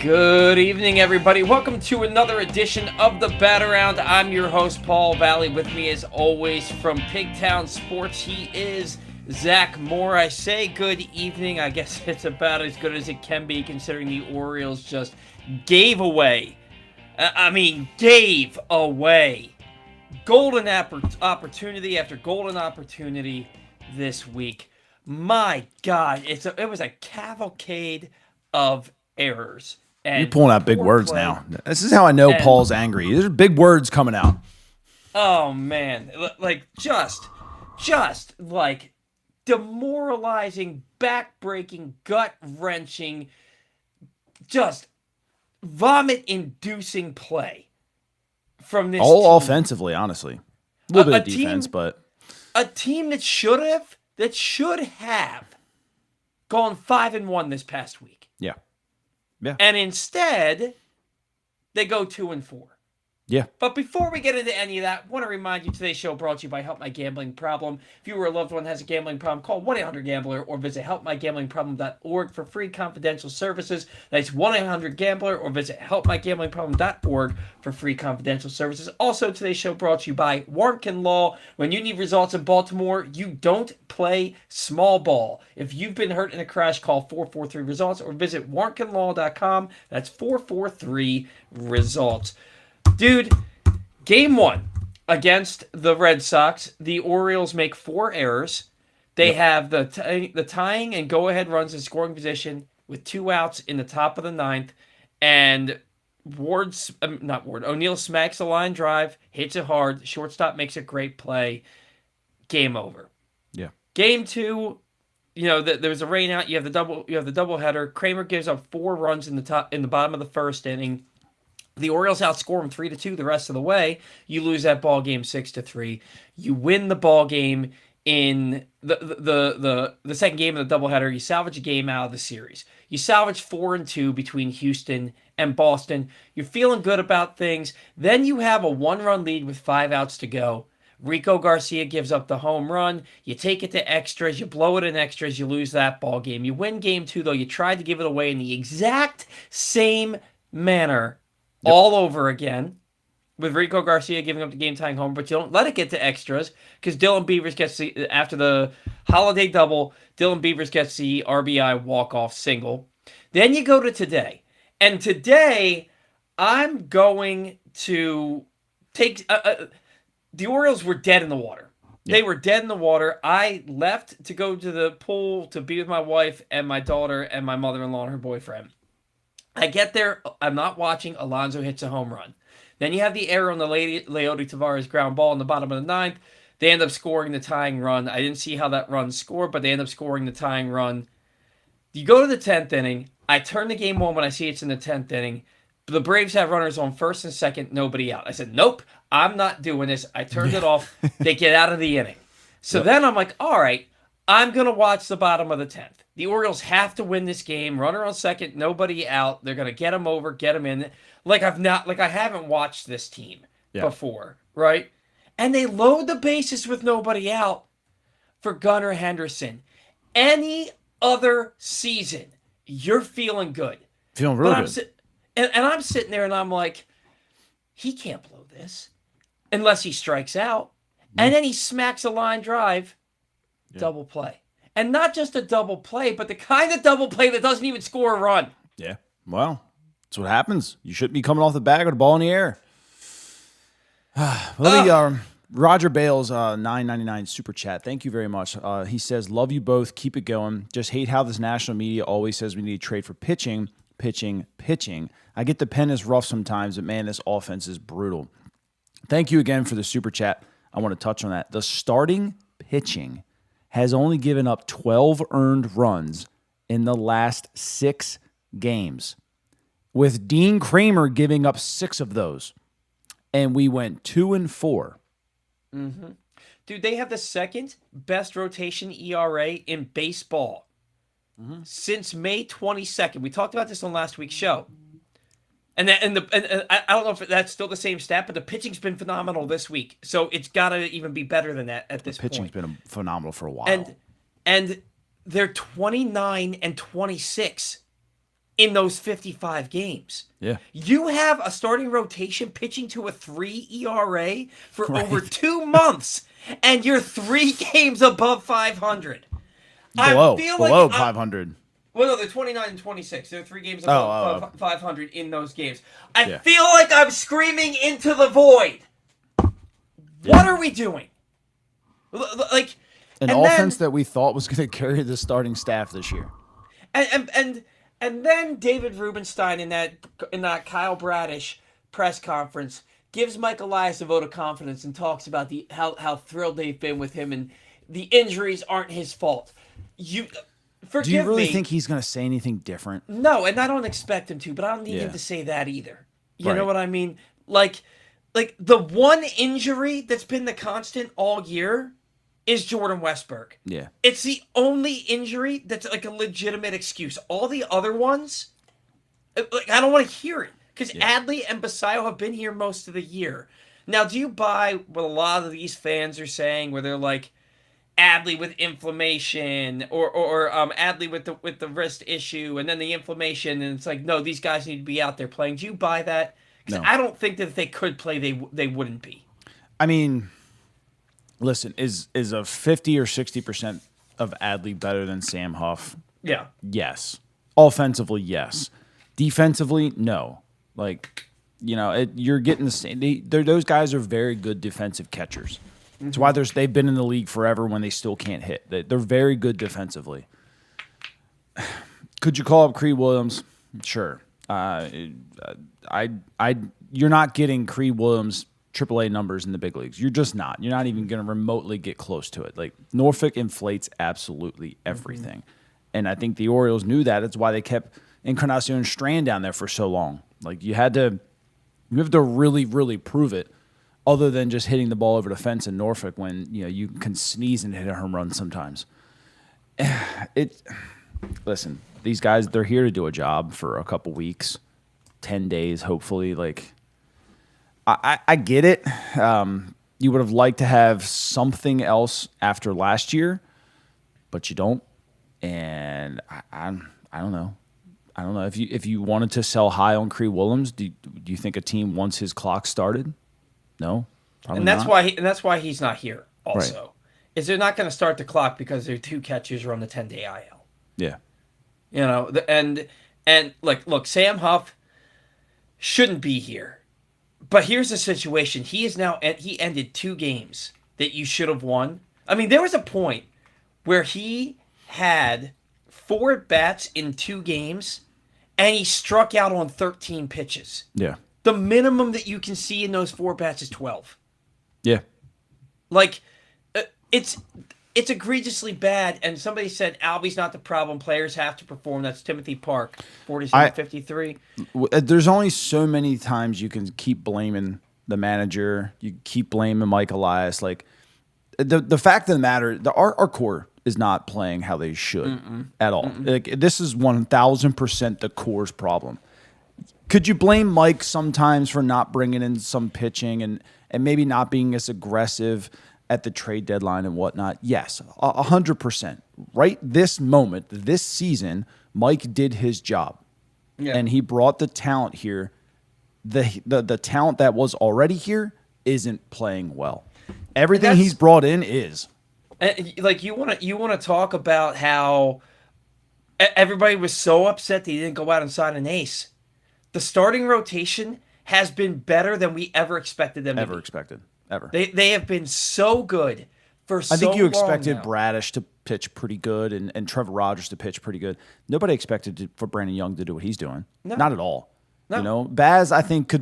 Good evening, everybody. Welcome to another edition of the Bat Around. I'm your host, Paul Valley. With me, as always, from Pigtown Sports, he is Zach Moore. I say good evening. I guess it's about as good as it can be, considering the Orioles just gave away golden opportunity after golden opportunity this week. My God, it was a cavalcade of errors. You're pulling out big words now. This is how I know Paul's angry. There's big words coming out. Oh man, like just like demoralizing, back-breaking, gut-wrenching, just vomit-inducing play from this all team. Offensively, honestly. A little bit of defense, but a team that should have gone 5-1 this past week. Yeah. Yeah. And instead, they go 2-4. Yeah. But before we get into any of that, I want to remind you today's show brought to you by Help My Gambling Problem. If you or a loved one has a gambling problem, call 1-800-GAMBLER or visit helpmygamblingproblem.org for free confidential services. That's 1-800-GAMBLER or visit helpmygamblingproblem.org for free confidential services. Also, today's show brought to you by Warnken Law. When you need results in Baltimore, you don't play small ball. If you've been hurt in a crash, call 443-RESULTS or visit warnkenlaw.com. That's 443-RESULTS. Dude, game one against the Red Sox, the Orioles make 4 errors. They have the tying and go-ahead runs in scoring position with 2 outs in the top of the 9th, and O'Neill smacks a line drive, hits it hard, shortstop makes a great play, game over. Yeah. Game 2, there was a rain out. You have the doubleheader. Kramer gives up 4 runs in the bottom of the first inning. The Orioles outscore them 3-2 the rest of the way. You lose that ball game 6-3. You win the ball game in the second game of the doubleheader. You salvage a game out of the series. You salvage 4-2 between Houston and Boston. You're feeling good about things. Then you have a 1-run lead with 5 outs to go. Rico Garcia gives up the home run. You take it to extras. You blow it in extras. You lose that ball game. You win game 2, though. You tried to give it away in the exact same manner. Yep. All over again, with Rico Garcia giving up the game-tying home, but you don't let it get to extras, because Dylan Beavers gets after the holiday double, Dylan Beavers gets the RBI walk-off single. Then you go to today, and today I'm going to take... the Orioles were dead in the water. Yep. They were dead in the water. I left to go to the pool to be with my wife and my daughter and my mother-in-law and her boyfriend. I get there, I'm not watching, Alonso hits a home run. Then you have the error on the Leody Taveras ground ball in the bottom of the 9th. They end up scoring the tying run. I didn't see how that run scored, but they end up scoring the tying run. You go to the 10th inning. I turn the game on when I see it's in the 10th inning. The Braves have runners on first and second, nobody out. I said, nope, I'm not doing this. I turned it off. They get out of the inning. So then I'm like, all right, I'm going to watch the bottom of the 10th. The Orioles have to win this game. Runner on second, nobody out. They're going to get him over, get him in. I haven't watched this team before, right? And they load the bases with nobody out for Gunnar Henderson. Any other season, you're feeling good. Feeling really good. And I'm sitting there and I'm like, he can't blow this unless he strikes out. And then he smacks a line drive, double play. And not just a double play, but the kind of double play that doesn't even score a run. Yeah. Well, that's what happens. You shouldn't be coming off the bag with the ball in the air. Roger Bales, $9.99 super chat. Thank you very much. He says, love you both. Keep it going. Just hate how this national media always says we need to trade for pitching. I get the pen is rough sometimes, but man, this offense is brutal. Thank you again for the super chat. I want to touch on that. The starting pitching has only given up 12 earned runs in the last 6 games, with Dean Kramer giving up 6 of those. And we went 2-4. Mm-hmm. Dude, they have the second best rotation ERA in baseball since May 22nd. We talked about this on last week's show. And I don't know if that's still the same stat, but the pitching's been phenomenal this week. So it's got to even be better than that at this point. The pitching's been phenomenal for a while. And they're 29-26 in those 55 games. Yeah. You have a starting rotation pitching to a 3 ERA for Right. over 2 months, and you're 3 games above 500. I feel below like 500. well, no, they're 29 and 26. They're 3 games Oh, above 500 in those games. I Yeah. feel like I'm screaming into the void. What are we doing? Like An and offense then, that we thought was going to carry the starting staff this year. and then David Rubenstein in that Kyle Bradish press conference gives Mike Elias a vote of confidence and talks about how thrilled they've been with him and the injuries aren't his fault. Forgive Do you really me. think he's going to say anything different? No, and I don't expect him to, but I don't need him to say that either. You know what I mean? Like the one injury that's been the constant all year is Jordan Westberg. Yeah. It's the only injury that's like a legitimate excuse. All the other ones, like I don't want to hear it because Adley and Basayo have been here most of the year. Now, do you buy what a lot of these fans are saying, where they're like, Adley with inflammation, or Adley with the wrist issue, and then the inflammation, and it's like, no, these guys need to be out there playing. Do you buy that? Because No. I don't think that if they could play, they wouldn't be. I mean, listen, is a 50 or 60% of Adley better than Sam Huff? Yeah. Yes. Offensively, yes. Defensively, no. Like, you're getting the same. Those guys are very good defensive catchers. That's why they've been in the league forever when they still can't hit. They're very good defensively. Could you call up Creed Williams? Sure. You're not getting Creed Williams AAA numbers in the big leagues. You're just not. You're not even going to remotely get close to it. Like, Norfolk inflates absolutely everything. And I think the Orioles knew that. That's why they kept Encarnacion Strand down there for so long. Like, you have to really, really prove it, other than just hitting the ball over the fence in Norfolk when you can sneeze and hit a home run sometimes. Listen, these guys, they're here to do a job for a couple weeks, 10 days, hopefully. Like, I get it. You would have liked to have something else after last year, but you don't. And I don't know. I don't know if you wanted to sell high on Creed Williams. Do you think a team wants his clock started? No, probably And that's not. that's why he's not here. Also, Right. is they're not going to start the clock because their 2 catchers are on the 10-day IL. Yeah, And look, Sam Huff shouldn't be here. But here's the situation: he ended 2 games that you should have won. I mean, there was a point where he had 4 bats in 2 games, and he struck out on 13 pitches. yeah, The minimum that you can see in those 4 bats is 12. yeah. Like, it's egregiously bad. And somebody said Albie's not the problem. Players have to perform. That's Timothy Park, 47-53. There's only so many times you can keep blaming the manager. You keep blaming Mike Elias. Like, the fact of the matter, our core is not playing how they should at all. Like, this is 1,000% the core's problem. Could you blame Mike sometimes for not bringing in some pitching and maybe not being as aggressive at the trade deadline and whatnot? Yes, 100%. Right this moment, this season, Mike did his job. Yeah. And he brought the talent here. The talent that was already here isn't playing well. Everything he's brought in is. Like, you want to talk about how everybody was so upset that he didn't go out and sign an ace. The starting rotation has been better than we ever expected them to be. Ever. They have been so good for so long. I think you expected now. Bradish to pitch pretty good and Trevor Rogers to pitch pretty good. Nobody expected for Brandon Young to do what he's doing. No. Not at all. No. Baz, I think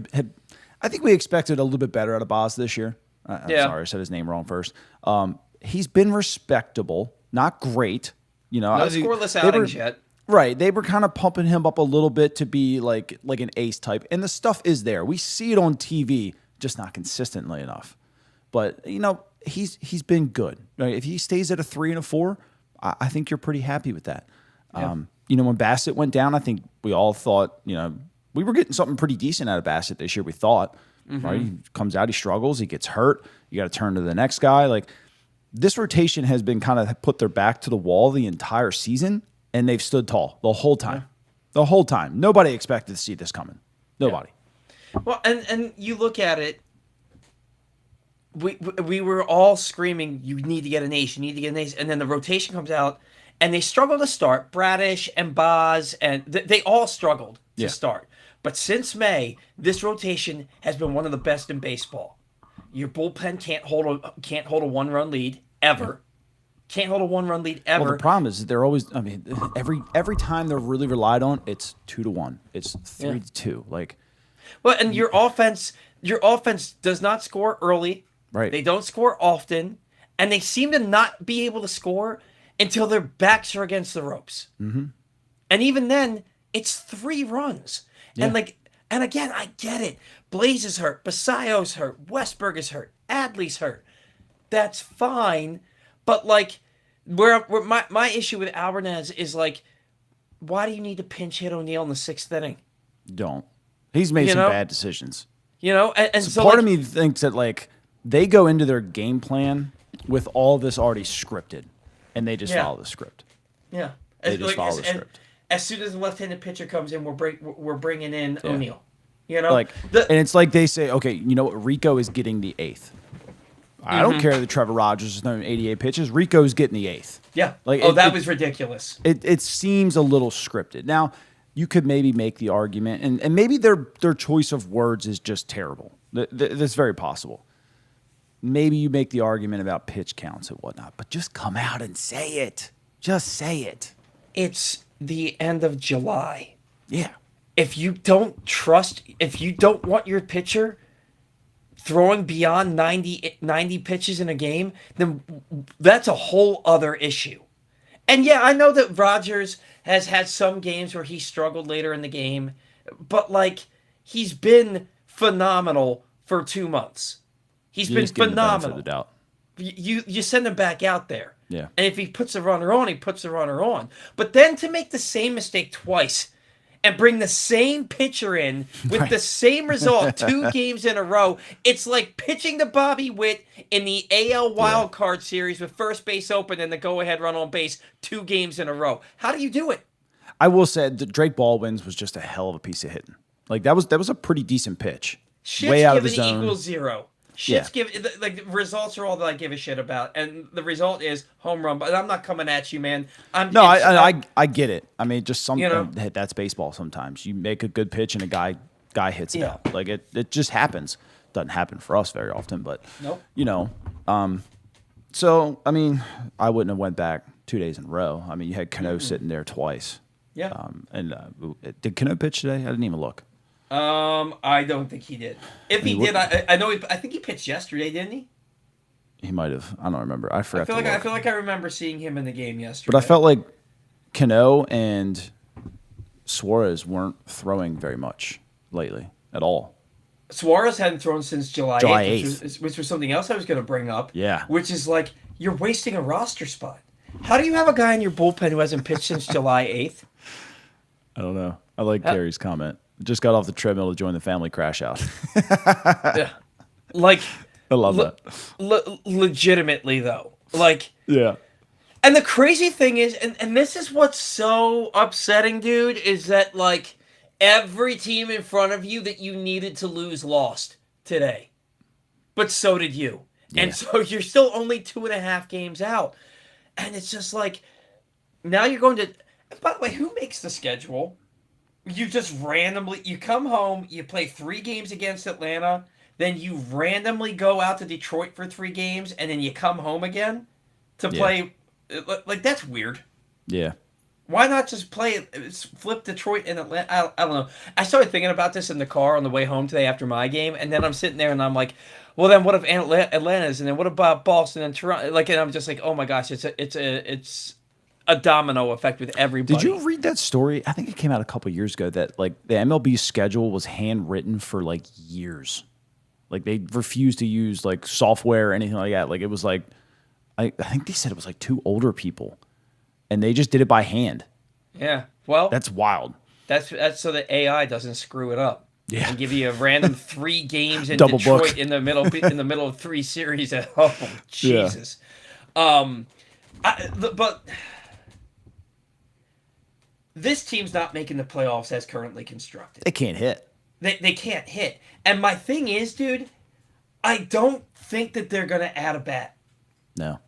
we expected a little bit better out of Baz this year. I'm Yeah. sorry, I said his name wrong first. He's been respectable, not great. No scoreless outings yet. Right. They were kind of pumping him up a little bit to be like an ace type. And the stuff is there. We see it on TV, just not consistently enough. But, he's been good. Right? If he stays at a 3 and a 4, I think you're pretty happy with that. Yeah. When Bassett went down, I think we all thought, we were getting something pretty decent out of Bassett this year, we thought. Right? He comes out, he struggles, he gets hurt. You got to turn to the next guy. Like, this rotation has been kind of put their back to the wall the entire season. And they've stood tall the whole time. The whole time. Nobody expected to see this coming. Nobody. Yeah. Well, and you look at it, we were all screaming, you need to get an ace, you need to get an ace. And then the rotation comes out, and they struggle to start. Bradish and Boz, and they all struggled to start. But since May, this rotation has been one of the best in baseball. Your bullpen can't hold a 1-run lead ever. Can't hold a 1-run lead ever. Well, the problem is that they're always. I mean, every time they're really relied on, it's 2-1. It's 3-2. Like, well, and your offense does not score early. Right. They don't score often, and they seem to not be able to score until their backs are against the ropes. Mm-hmm. And even then, it's 3 runs. Yeah. And again, I get it. Blaze is hurt. Basayo's hurt. Westberg is hurt. Adley's hurt. That's fine. But, like, where my issue with Alvarez is, like, why do you need to pinch hit O'Neill in the 6th inning? Don't. He's made some bad decisions. And so part of me thinks that, like, they go into their game plan with all this already scripted, and they just follow the script. Yeah. They just follow the script. As soon as the left-handed pitcher comes in, we're bringing in O'Neill. And it's like they say, okay, you know what? Rico is getting the 8th. I don't care that Trevor Rogers is throwing 88 pitches. Rico's getting the 8th. Yeah. Like, that was ridiculous. It seems a little scripted. Now, you could maybe make the argument, and maybe their choice of words is just terrible. That's very possible. Maybe you make the argument about pitch counts and whatnot, but just come out and say it. Just say it. It's the end of July. Yeah. If you don't want your pitcher throwing beyond 90 pitches in a game, then that's a whole other issue. And yeah, I know that Rogers has had some games where he struggled later in the game, but, like, he's been phenomenal for 2 months. He's been phenomenal. The doubt. You send him back out there. Yeah. And if he puts a runner on, he puts a runner on. But then to make the same mistake twice and bring the same pitcher in with the same result 2 games in a row, it's like pitching to Bobby Witt in the AL Wild Card Series with first base open and the go-ahead run on base 2 games in a row. How do you do it? I will say that Drake Baldwin's was just a hell of a piece of hitting. Like, that was a pretty decent pitch. Shit's way out of the given zone. equals 0. The results are all that I give a shit about, and the result is home run. But I'm not coming at you, man. I get it. I mean, just that's baseball. Sometimes you make a good pitch and a guy hits it out. Like, it just happens. Doesn't happen for us very often, but nope. So I mean, I wouldn't have went back 2 days in a row. I mean, you had Cano sitting there twice. Yeah. Did Cano pitch today? I didn't even look. I don't think he did. If he did, I know. I think he pitched yesterday, didn't he? He might have. I don't remember. I forgot. I feel like I remember seeing him in the game yesterday. But I felt like Cano and Suarez weren't throwing very much lately at all. Suarez hadn't thrown since July 8th, which was something else I was going to bring up. Yeah. Which is like, you're wasting a roster spot. How do you have a guy in your bullpen who hasn't pitched since July 8th? I don't know. I like Gary's comment. Just got off the treadmill to join the family crash out. Yeah. Like, I love that. Legitimately, though. Like, yeah. And the crazy thing is, and this is what's so upsetting, dude, is that, like, every team in front of you that you needed to lose lost today. But so did you. Yeah. And so you're still only 2.5 games out. And it's just like, now you're going to... By the way, who makes the schedule? You just randomly... You come home, you play 3 games against Atlanta, then you randomly go out to Detroit for 3 games, and then you come home again to play... Like, that's weird. Yeah. Why not just flip Detroit and Atlanta? I don't know. I started thinking about this in the car on the way home today after my game, and then I'm sitting there and I'm like, well, then what if Atlanta's, and then what about Boston and Toronto? Like, and I'm just like, oh my gosh, it's a domino effect with everybody. Did you read that story? I think it came out a couple years ago that, like, the MLB schedule was handwritten for, like, years. Like, they refused to use, like, software or anything like that. Like, it was like, I think they said it was like 2 older people, and they just did it by hand. Yeah, well, that's wild. That's so that AI doesn't screw it up. Yeah, and give you a random 3 games in Double Detroit book. in the middle of 3 series at home. Jesus. Yeah. But this team's not making the playoffs as currently constructed. They can't hit. They can't hit. And my thing is, dude, I don't think that they're going to add a bat. No.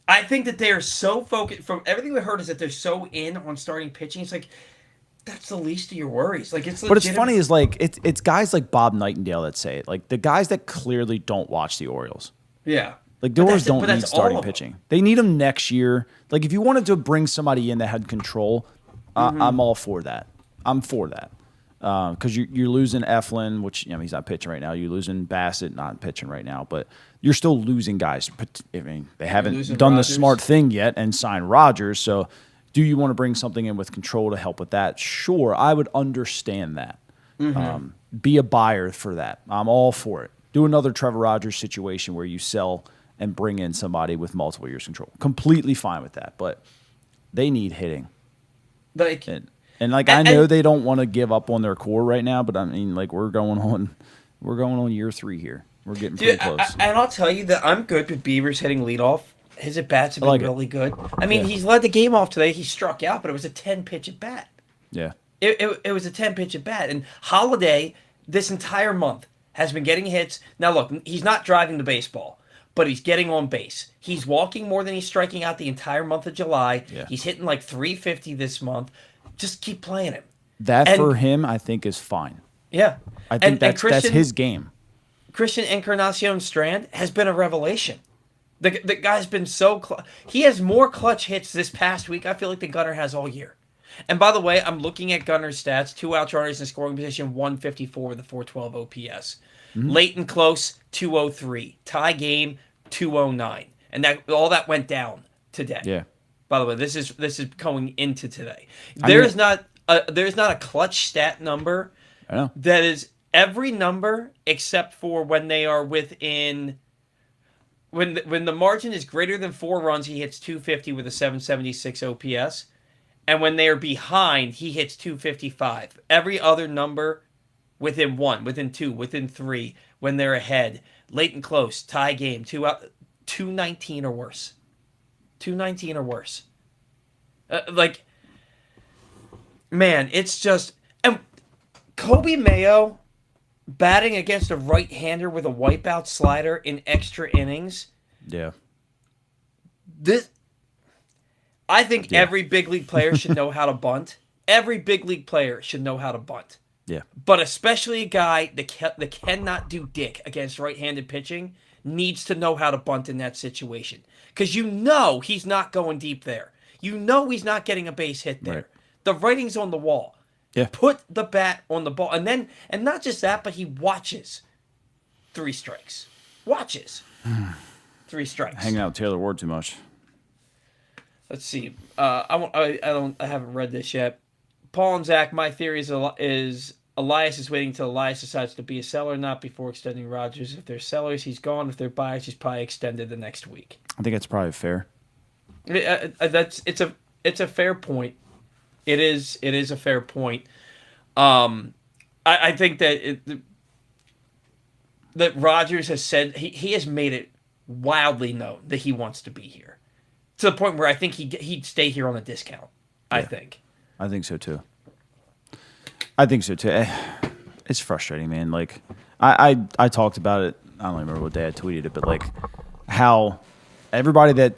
I think that they are so focused. From everything we heard, is that they're so in on starting pitching. It's like that's the least of your worries. Like it's. But it's funny is like it's guys like Bob Nightingale that say it. Like the guys that clearly don't watch the Orioles. Yeah. Like the Orioles don't need starting pitching. They need them next year. Like if you wanted to bring somebody in that had control, I'm all for that. I'm for that. Because you're losing Eflin, which he's not pitching right now. You're losing Bassett, not pitching right now, but you're still losing guys. I mean, they haven't done the smart thing yet and signed Rodgers. So, do you want to bring something in with control to help with that? Sure, I would understand that. Be a buyer for that. I'm all for it. Do another Trevor Rogers situation where you sell and bring in somebody with multiple years control. Completely fine with that, but they need hitting. Like. And I know they don't want to give up on their core right now, but I mean, like we're going on year 3 here. We're getting pretty close. And I'll tell you that I'm good with Beavers hitting leadoff. His at bats have been really good. I mean, he's led the game off today. He struck out, but it was a 10-pitch at bat. Yeah, it was a 10-pitch at bat. And Holiday this entire month has been getting hits. Now look, he's not driving the baseball, but he's getting on base. He's walking more than he's striking out the entire month of July. Yeah. He's hitting like 350 this month. Just keep playing him. For him, I think is fine. Yeah, I think that's his game. Christian Encarnacion Strand has been a revelation. The guy's been so he has more clutch hits this past week, I feel like, than Gunnar has all year. And by the way, I'm looking at Gunner's stats: 2 out runners in scoring position, 154 with a 412 OPS. Late and close, 203. Tie game, 209. And that all that went down today. Yeah. By the way, this is going into today. There's not a clutch stat number that is every number except for when they are within when the margin is greater than 4 runs, he hits 250 with a 776 OPS, and when they are behind, he hits 255. Every other number within 1, within 2, within 3, when they're ahead, late and close, tie game, 219 or worse. 219 or worse. Man, it's just... And Kobe Mayo batting against a right-hander with a wipeout slider in extra innings. Yeah. I think every big league player should know how to bunt. Every big league player should know how to bunt. Yeah. But especially a guy that cannot do dick against right-handed pitching needs to know how to bunt in that situation. Because he's not going deep there. He's not getting a base hit there. Right. The writing's on the wall. Yeah. Put the bat on the ball. And not just that, but he watches 3 strikes. Watches 3 strikes. Hanging out with Taylor Ward too much. Let's see. I haven't read this yet. Paul and Zach, my theory is Elias is waiting until Elias decides to be a seller, not before extending Rodgers. If they're sellers, he's gone. If they're buyers, he's probably extended the next week. I think that's probably fair. It's a fair point. It is a fair point. I think that that Rodgers has said he has made it wildly known that he wants to be here, to the point where I think he'd stay here on a discount. Yeah. I think so too. It's frustrating, man. Like I talked about it. I don't remember what day I tweeted it, but like how everybody that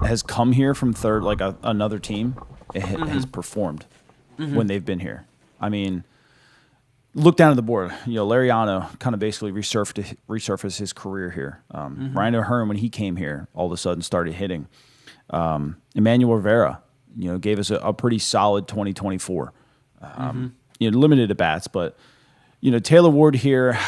has come here from third, like another team, has performed when they've been here. I mean, look down at the board. Lariano kind of basically resurfaced his career here. Ryan O'Hearn, when he came here, all of a sudden started hitting. Emmanuel Rivera, gave us a pretty solid 2024. Limited at bats, but Taylor Ward here,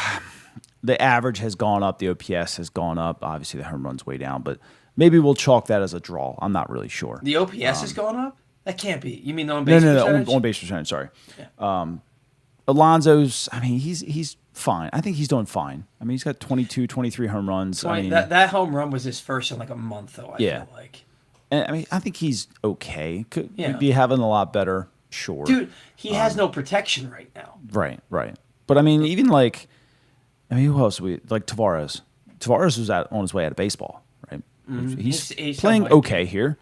the average has gone up, the OPS has gone up. Obviously, the home run's way down, but maybe we'll chalk that as a draw. I'm not really sure. The OPS has gone up? That can't be. You mean the on-base percentage? No, on-base percentage, sorry. Yeah. Alonso's, I mean, he's fine. I think he's doing fine. I mean, he's got 22, 23 home runs. That home run was his first in like a month, though, I feel like. And, I mean, I think he's okay. Could be having a lot better, sure. Dude, he has no protection right now. Right. But, I mean, even who else? Tavares. Tavares was on his way out of baseball, right? He's playing okay here.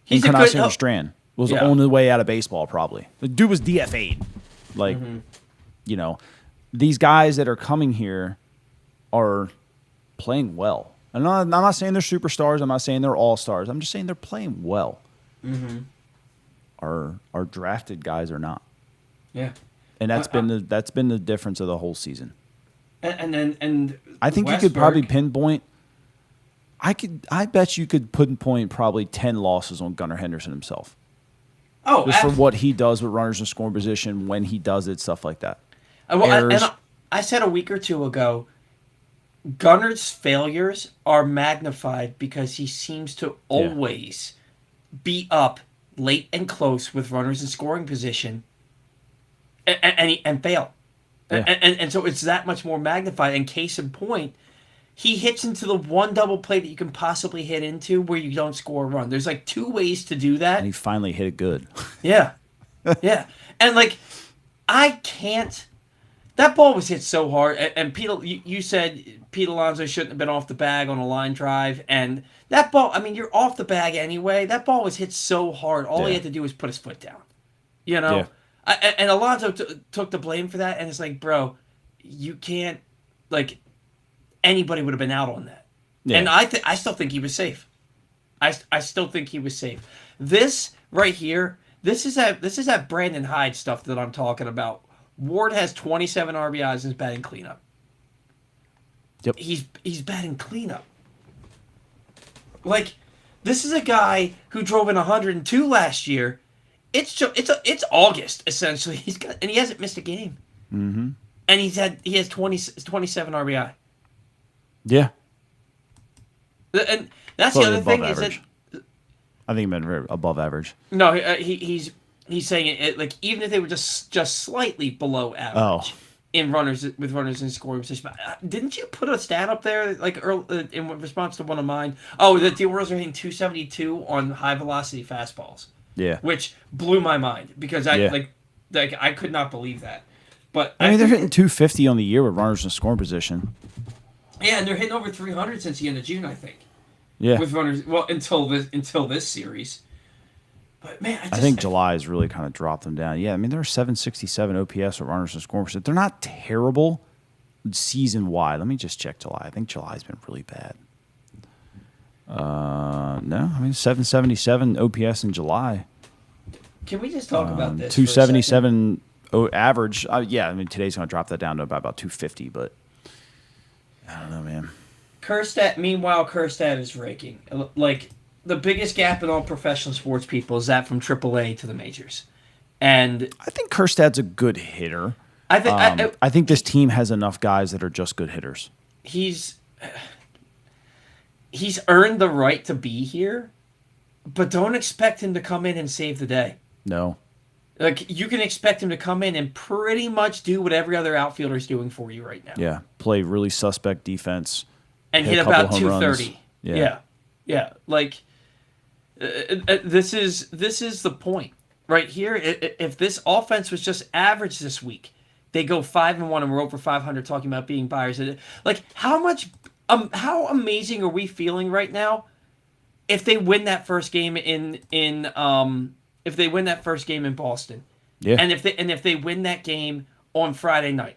He's Encarnacion Strand. was Yeah. on the way out of baseball probably. The dude was DFA'd. Like, you know, these guys that are coming here are playing well. I'm not saying they're superstars. I'm not saying they're all-stars. I'm just saying they're playing well. Our drafted guys are not. Yeah. And that's been the difference of the whole season. And I think you could probably pinpoint. I bet you could pinpoint probably 10 losses on Gunnar Henderson himself. Oh, Just for what he does with runners in scoring position, when he does it, stuff like that. I said a week or two ago, Gunnar's failures are magnified because he seems to always be up late and close with runners in scoring position and fail. Yeah. And so it's that much more magnified. And case in point, he hits into the one double play that you can possibly hit into where you don't score a run. There's like two ways to do that. And he finally hit it good. Yeah. Yeah. And like, I can't. That ball was hit so hard. And Pete, you said Pete Alonso shouldn't have been off the bag on a line drive. And that ball, I mean, you're off the bag anyway. That ball was hit so hard. All he had to do was put his foot down. You know? Yeah. And Alonso took the blame for that. And it's like, bro, you can't, like, anybody would have been out on that. Yeah. And I still think he was safe. I still think he was safe. This right here, this is that Brandon Hyde stuff that I'm talking about. Ward has 27 RBIs in his batting cleanup. Yep. He's batting cleanup. Like, this is a guy who drove in 102 last year. It's August essentially. He hasn't missed a game. Mm-hmm. And he has 27 RBI. Yeah. And that's the other thing average. Is that I think he meant very above average. No, he's saying it like even if they were just slightly below average in runners in scoring position. Didn't you put a stat up there like early, in response to one of mine? Oh, that the Orioles are hitting 272 on high velocity fastballs. Yeah, which blew my mind because I could not believe that. But I mean, they're hitting 250 on the year with runners in scoring position. Yeah, and they're hitting over 300 since the end of June, I think. Yeah, with runners, well, until this series. But man, I think July has really kind of dropped them down. Yeah, I mean they're 767 OPS with runners in scoring position. They're not terrible season wide. Let me just check July. I think July's been really bad. No, I mean 777 OPS in July. Can we just talk about this? 277 average. Yeah, I mean today's going to drop that down to about 250, but I don't know, man. Meanwhile, Kerstad is raking. Like, the biggest gap in all professional sports people is that from AAA to the majors. And I think Kerstad's a good hitter. I think this team has enough guys that are just good hitters. He's earned the right to be here, but don't expect him to come in and save the day. No. Like, you can expect him to come in and pretty much do what every other outfielder is doing for you right now. Yeah, play really suspect defense. And hit about 230. Yeah. Like, this is the point right here. If this offense was just average this week, they go 5-1 and we're over 500 talking about being buyers. Like, how amazing are we feeling right now if they win that first game in Boston? Yeah. And if they win that game on Friday night,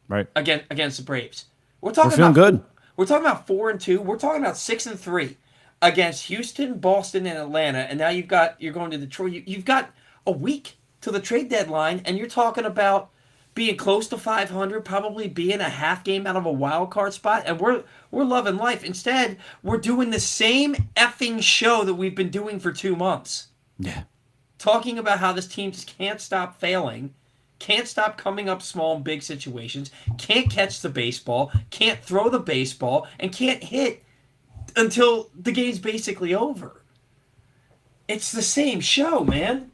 right, against the Braves, we're feeling good. We're talking about 4-2. We're talking about 6-3 against Houston, Boston, and Atlanta. And now you're going to Detroit. You've got a week to the trade deadline, and you're talking about being close to 500, probably being a half game out of a wild card spot. And we're loving life. Instead, we're doing the same effing show that we've been doing for 2 months. Yeah. Talking about how this team just can't stop failing. Can't stop coming up small and big situations, can't catch the baseball, can't throw the baseball, and can't hit until the game's basically over. It's the same show, man.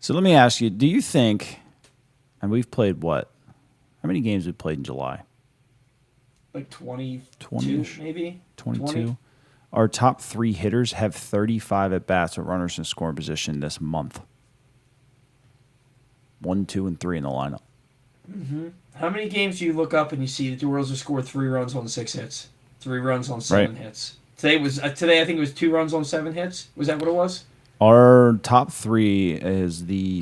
So let me ask you, do you think, and we've played what? How many games have we played in July? Like 22, 20-ish, maybe? 22. 20? Our top 3 hitters have 35 at-bats with runners in scoring position this month. 1, 2, and 3 in the lineup. Mm-hmm. How many games do you look up and you see that the Orioles have scored 3 runs on 6 hits, 3 runs on 7 hits? Today I think it was 2 runs on 7 hits. Was that what it was? Our top three is the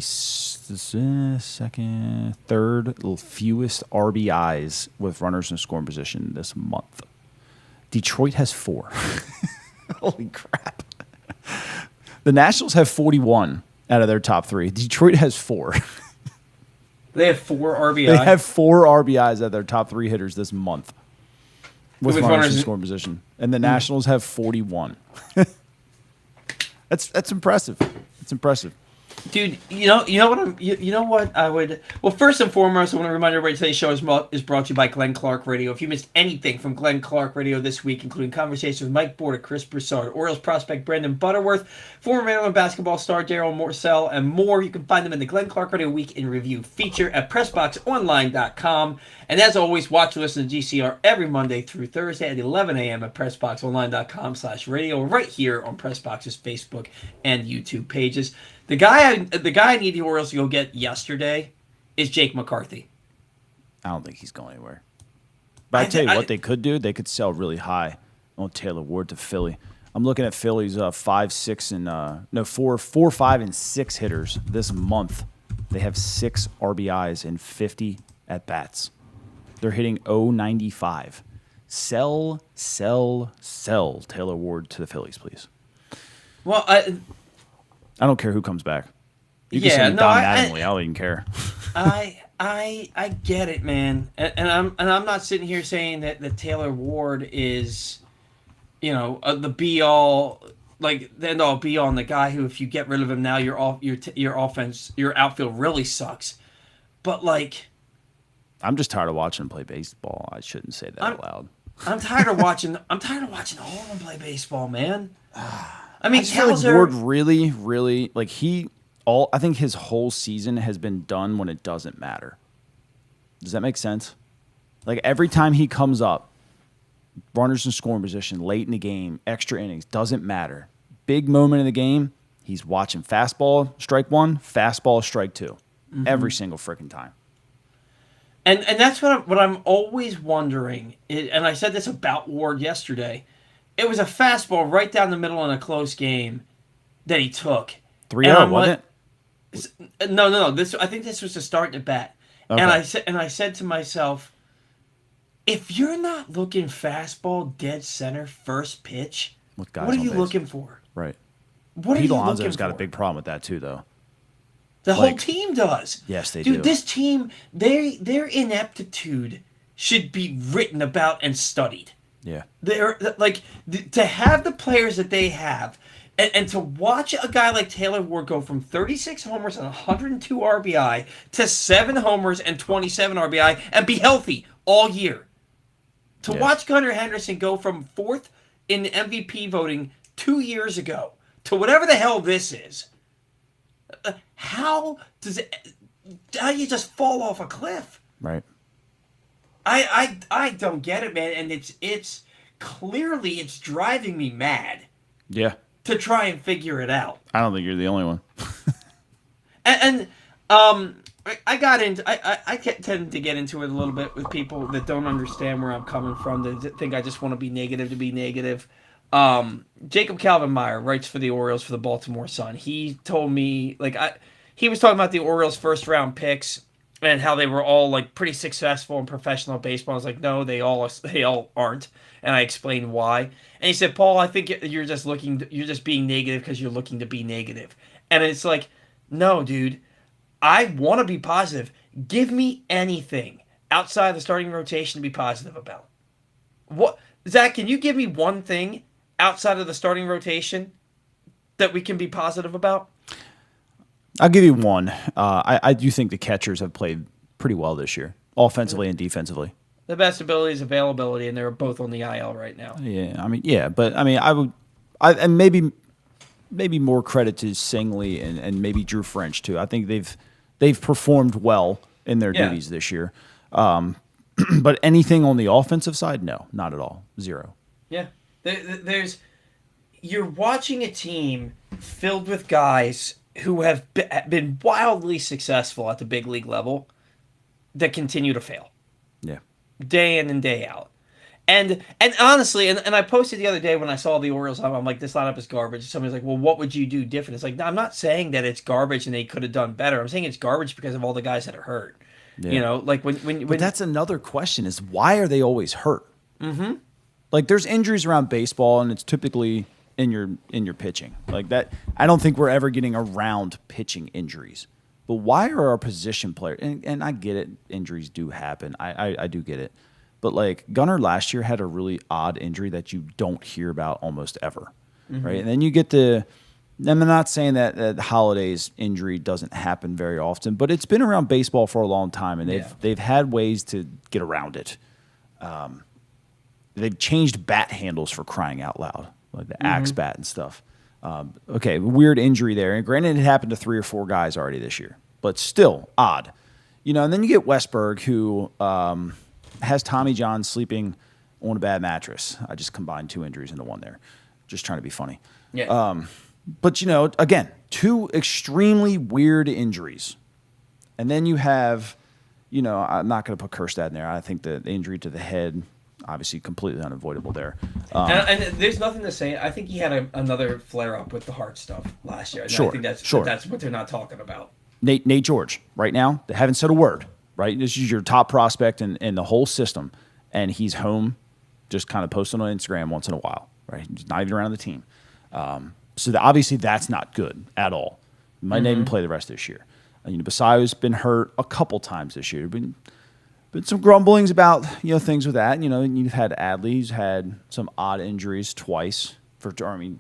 third fewest RBIs with runners in scoring position this month. Detroit has 4. Holy crap. The Nationals have 41 out of their top 3. Detroit has 4. They have 4 RBI. They have 4 RBIs out of their top 3 hitters this month with runners in scoring position. And the Nationals have 41. That's impressive. It's impressive. Dude, you know what I would. Well, first and foremost, I want to remind everybody today's show is brought to you by Glenn Clark Radio. If you missed anything from Glenn Clark Radio this week, including conversations with Mike Borda, Chris Broussard, Orioles prospect Brandon Butterworth, former Maryland basketball star Daryl Morcell, and more, you can find them in the Glenn Clark Radio Week in Review feature at PressBoxOnline.com. And as always, watch and listen to GCR every Monday through Thursday at 11 a.m. at PressBoxOnline.com/radio, right here on PressBox's Facebook and YouTube pages. The guy I need the Orioles to go get yesterday is Jake McCarthy. I don't think he's going anywhere. But I tell you what they could do. They could sell really high on Taylor Ward to Philly. I'm looking at Philly's 4, 5, and 6 hitters this month. They have 6 RBIs and 50 at-bats. They're hitting .095. Sell Taylor Ward to the Phillies, please. Well, I don't care who comes back. You can send me Don Mattingly. I don't even care. I get it, man, and I'm not sitting here saying that Taylor Ward is, the be all, like the end all be all, and the guy who, if you get rid of him now, your offense, your outfield really sucks. But like, I'm just tired of watching him play baseball. I shouldn't say that out loud. I'm tired of watching all of them play baseball, man. I mean, Ward really, like I think his whole season has been done when it doesn't matter. Does that make sense? Like every time he comes up, runners in scoring position, late in the game, extra innings, doesn't matter. Big moment in the game, he's watching fastball, strike 1, fastball, strike 2. Mm-hmm. Every single freaking time. And that's what I'm always wondering, and I said this about Ward yesterday. It was a fastball right down the middle in a close game that he took. 3-0, wasn't it? No. I think this was the start at bat. Okay. And I said to myself, if you're not looking fastball dead center first pitch, what are you looking for? Right. What Pete are you Alonso's looking for? got a big problem with that too, though. The whole team does. Yes, they do. Dude, this team, their ineptitude should be written about and studied. Yeah. They're like, to have the players that they have, and to watch a guy like Taylor Ward go from 36 homers and 102 RBI to 7 homers and 27 RBI and be healthy all year. To watch Gunnar Henderson go from 4th in the MVP voting 2 years ago to whatever the hell this is. How do you just fall off a cliff? Right. I don't get it, man, and it's clearly driving me mad. Yeah. To try and figure it out. I don't think you're the only one. I got into I tend to get into it a little bit with people that don't understand where I'm coming from. That think I just want to be negative to be negative. Jacob Calvin-Meyer writes for the Orioles for the Baltimore Sun. He told me he was talking about the Orioles' first round picks and how they were all like pretty successful in professional baseball. I was like, no, they all aren't, and I explained why. And he said, Paul, I think you're just being negative because you're looking to be negative. And it's like, no, dude, I want to be positive. Give me anything outside the starting rotation to be positive about. What, Zach? Can you give me one thing outside of the starting rotation that we can be positive about? I'll give you one. I do think the catchers have played pretty well this year, offensively and defensively. The best ability is availability, and they're both on the IL right now. Yeah, but I would, and maybe more credit to Singley and maybe Drew French too. I think they've performed well in their duties this year. But anything on the offensive side, no, not at all, 0. Yeah, you're watching a team filled with guys who have been wildly successful at the big league level that continue to fail. Yeah. Day in and day out. And honestly, and I posted the other day when I saw the Orioles, I'm like, this lineup is garbage. Somebody's like, well, what would you do different? It's like, no, I'm not saying that it's garbage and they could have done better. I'm saying it's garbage because of all the guys that are hurt. Yeah. Like But that's another question: is why are they always hurt? Mm-hmm. Like there's injuries around baseball, and it's typically in your pitching. Like that, I don't think we're ever getting around pitching injuries. But why are our position players? And I get it, injuries do happen. I do get it. But like Gunnar last year had a really odd injury that you don't hear about almost ever, right? And then you get the. I'm not saying that Holiday's injury doesn't happen very often, but it's been around baseball for a long time, and they've had ways to get around it. They've changed bat handles for crying out loud, like the axe bat and stuff. Okay, weird injury there. And granted, it happened to 3 or 4 guys already this year, but still odd. And then you get Westberg, who has Tommy John sleeping on a bad mattress. I just combined 2 injuries into one there, just trying to be funny. yeah. But, again, 2 extremely weird injuries. And then you have, I'm not going to put Kerstad in there. I think the injury to the head, obviously completely unavoidable there. And there's nothing to say. I think he had another flare-up with the heart stuff last year. And Sure, I think that's what they're not talking about. Nate George, right now, they haven't said a word, right? This is your top prospect in the whole system. And he's home, just kind of posting on Instagram once in a while, right? He's not even around the team. So obviously that's not good at all. He might not even play the rest of this year. Basayo's been hurt a couple times this year. Been some grumblings about things with that. You've had Adley, who's had some odd injuries twice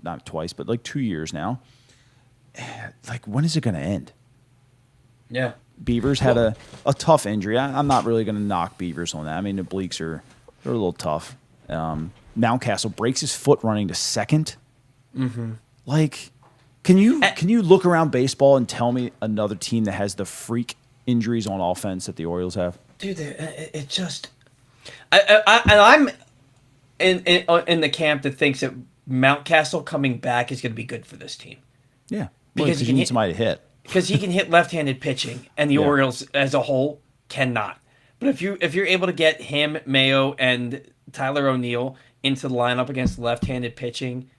not twice, but like 2 years now. Like, when is it going to end? Yeah. Beavers had a tough injury. I'm not really going to knock Beavers on that. I mean, the Bleaks they're a little tough. Mountcastle breaks his foot running to second. Mm-hmm. Like, can you look around baseball and tell me another team that has the freak injuries on offense that the Orioles have? Dude, it just. I'm in the camp that thinks that Mountcastle coming back is going to be good for this team. Yeah, because you need somebody to hit. Because he can hit left-handed pitching, and the Orioles as a whole cannot. But if you're able to get him, Mayo, and Tyler O'Neill into the lineup against left-handed pitching,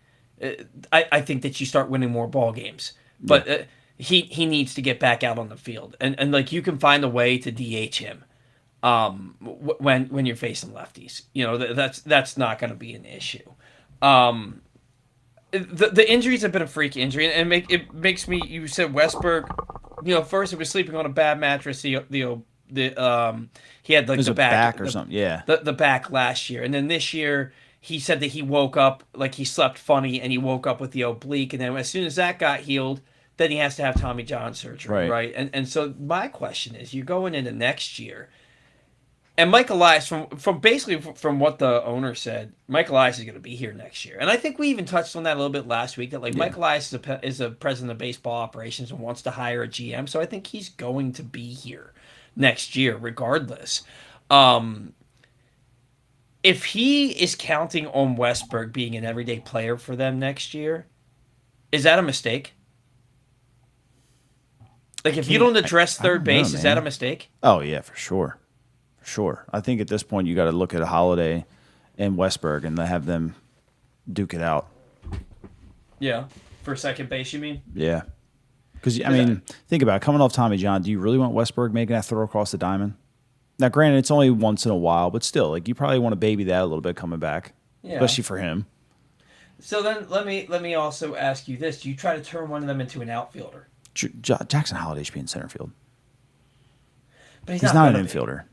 I think that you start winning more ball games. But he needs to get back out on the field, and like you can find a way to DH him when you're facing lefties. That's not going to be an issue. The injuries have been a freak injury, and it makes me. You said Westberg. First it was sleeping on a bad mattress. He had like the back or something. Yeah, the back last year, and then this year he said that he woke up like he slept funny, and he woke up with the oblique, and then as soon as that got healed, then he has to have Tommy John surgery, right? And so my question is, you're going into next year. And Mike Elias, from what the owner said, Mike Elias is going to be here next year. And I think we even touched on that a little bit last week, that Mike Elias is a president of baseball operations and wants to hire a GM. So I think he's going to be here next year regardless. If he is counting on Westberg being an everyday player for them next year, is that a mistake? Like, if you don't address third base, is that a mistake? Oh, yeah, for sure. Sure. I think at this point you got to look at Holiday and Westberg and have them duke it out. Yeah. For second base, you mean? Yeah. Because, think about it. Coming off Tommy John, do you really want Westberg making that throw across the diamond? Now, granted, it's only once in a while, but still, like, you probably want to baby that a little bit coming back, especially for him. So then let me also ask you this. Do you try to turn one of them into an outfielder? Jackson Holiday should be in center field. But he's not an infielder.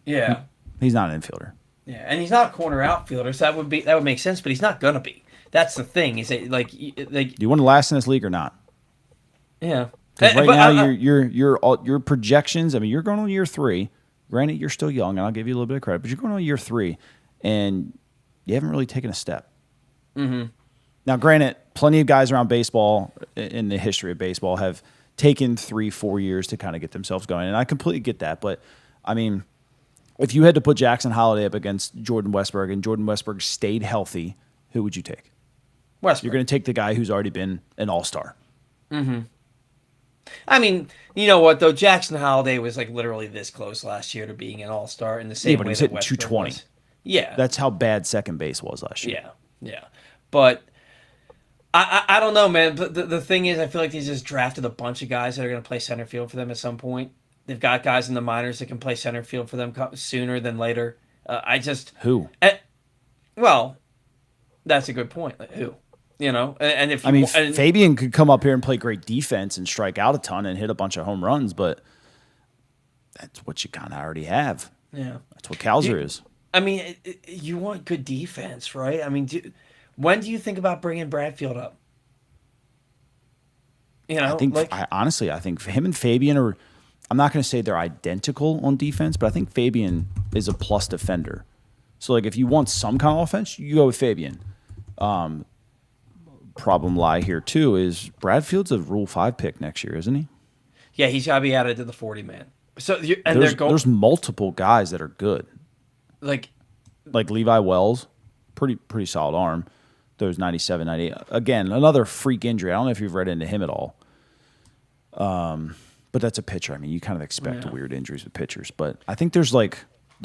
Yeah. He's not an infielder. Yeah, and he's not a corner outfielder, so that would make sense, but he's not gonna be. That's the thing. Is it like do you want to last in this league or not? Yeah. Because right now your projections. I mean, you're going on year 3. Granted, you're still young, and I'll give you a little bit of credit, but you're going on year 3, and you haven't really taken a step. Mm-hmm. Now, granted, plenty of guys around baseball in the history of baseball have taken 3-4 years to kind of get themselves going, and I completely get that. But I mean, if you had to put Jackson Holiday up against Jordan Westberg, and Jordan Westberg stayed healthy, who would you take? Westberg. You're going to take the guy who's already been an all-star. Mm-hmm. I mean, you know what though? Jackson Holiday was like literally this close last year to being an all-star in the same way but he's that hitting Westberg 220. was. Yeah. That's how bad second base was last year. Yeah. Yeah. But I don't know, man. But the thing is, I feel like they just drafted a bunch of guys that are going to play center field for them at some point. They've got guys in the minors that can play center field for them sooner than later. I just. Who? Well, that's a good point. Like, who? You know, and if you, I mean, Fabian could come up here and play great defense and strike out a ton and hit a bunch of home runs, but that's what you kind of already have. Yeah. That's what Kowser is. I mean, you want good defense, right? I mean, when do you think about bringing Bradfield up? You know, I think, like, honestly, I think him and Fabian are, I'm not going to say they're identical on defense, but I think Fabian is a plus defender. So, like, if you want some kind of offense, you go with Fabian. Problem lie here, too, is Bradfield's a Rule 5 pick next year, isn't he? yeah, he's got to be added to the 40-man. So, There's multiple guys that are good. like Levi Wells, pretty solid arm. Those 97, 98. Again, another freak injury. I don't know if you've read into him at all. But that's a pitcher. I mean, you kind of expect weird injuries with pitchers. But I think there's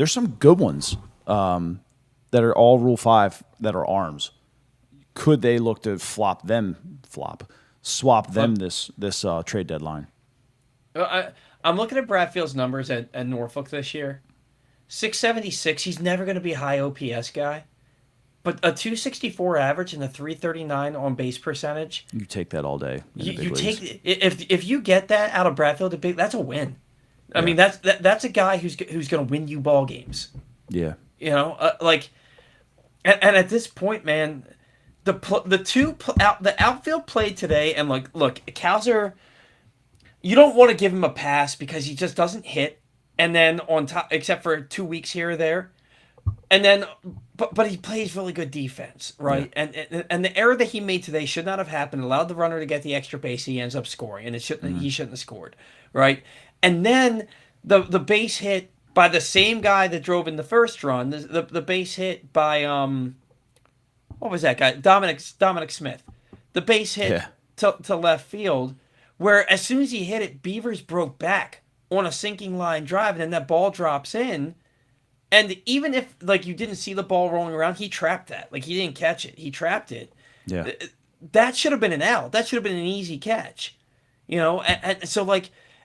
some good ones that are all Rule 5 that are arms. Could they look to swap them this trade deadline? I'm looking at Bradfield's numbers at Norfolk this year. 676. He's never going to be a high OPS guy. But a 264 average and a 339 on base percentage. You take that all day. You take if you get that out of Bradfield, that's a win. I mean, that's a guy who's going to win you ball games. Yeah. You know, and at this point, man, the outfield played today, and look, Kowser, you don't want to give him a pass because he just doesn't hit, and then on top, except for 2 weeks here or there. And then, but he plays really good defense, right? Yeah. And the error that he made today should not have happened. Allowed the runner to get the extra base, he ends up scoring, and he shouldn't have scored, right? And then the base hit by the same guy that drove in the first run, the base hit by what was that guy? Dominic Smith, the base hit to left field, where as soon as he hit it, Beavers broke back on a sinking line drive, and then that ball drops in. And even if, you didn't see the ball rolling around, he trapped that. He didn't catch it. He trapped it. Yeah. That should have been an out. That should have been an easy catch. You know? And so,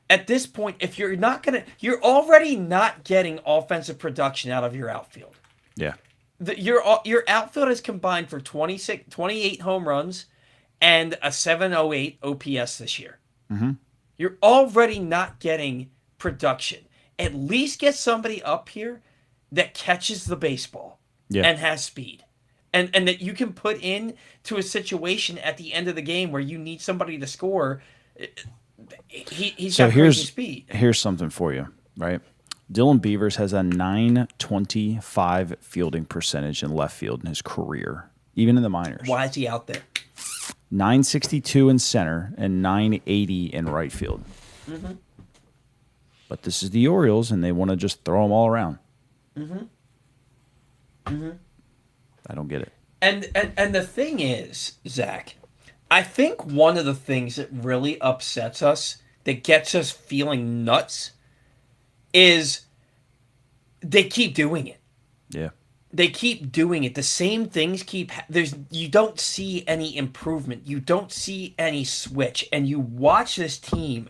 at this point, if you're not going to... You're already not getting offensive production out of your outfield. Yeah. Your outfield is combined for 28 home runs and a 708 OPS this year. Mm-hmm. You're already not getting production. At least get somebody up here that catches the baseball and has speed. And that you can put into a situation at the end of the game where you need somebody to score. He's got crazy speed. Here's something for you, right? Dylan Beavers has a .925 fielding percentage in left field in his career, even in the minors. Why is he out there? .962 in center and .980 in right field. Mm-hmm. But this is the Orioles, and they want to just throw them all around. Mm-hmm. Mm-hmm. I don't get it. And the thing is, Zach, I think one of the things that really upsets us, that gets us feeling nuts, is they keep doing it. Yeah. They keep doing it. The same things you don't see any improvement. You don't see any switch. And you watch this team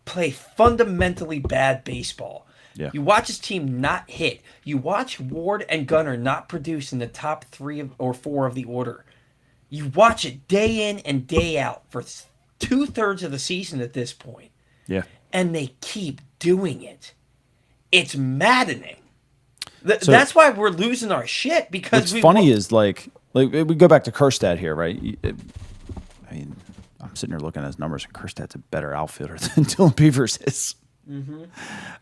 play fundamentally bad baseball. Yeah. You watch his team not hit. You watch Ward and Gunnar not produce in the top 3 or 4 of the order. You watch it day in and day out for 2/3 of the season at this point. Yeah. And they keep doing it. It's maddening. That's why we're losing our shit, because what's funny is we go back to Kerstad here, right? I mean, I'm sitting here looking at his numbers, and Kerstad's a better outfielder than Dylan Beavers is. Mm-hmm.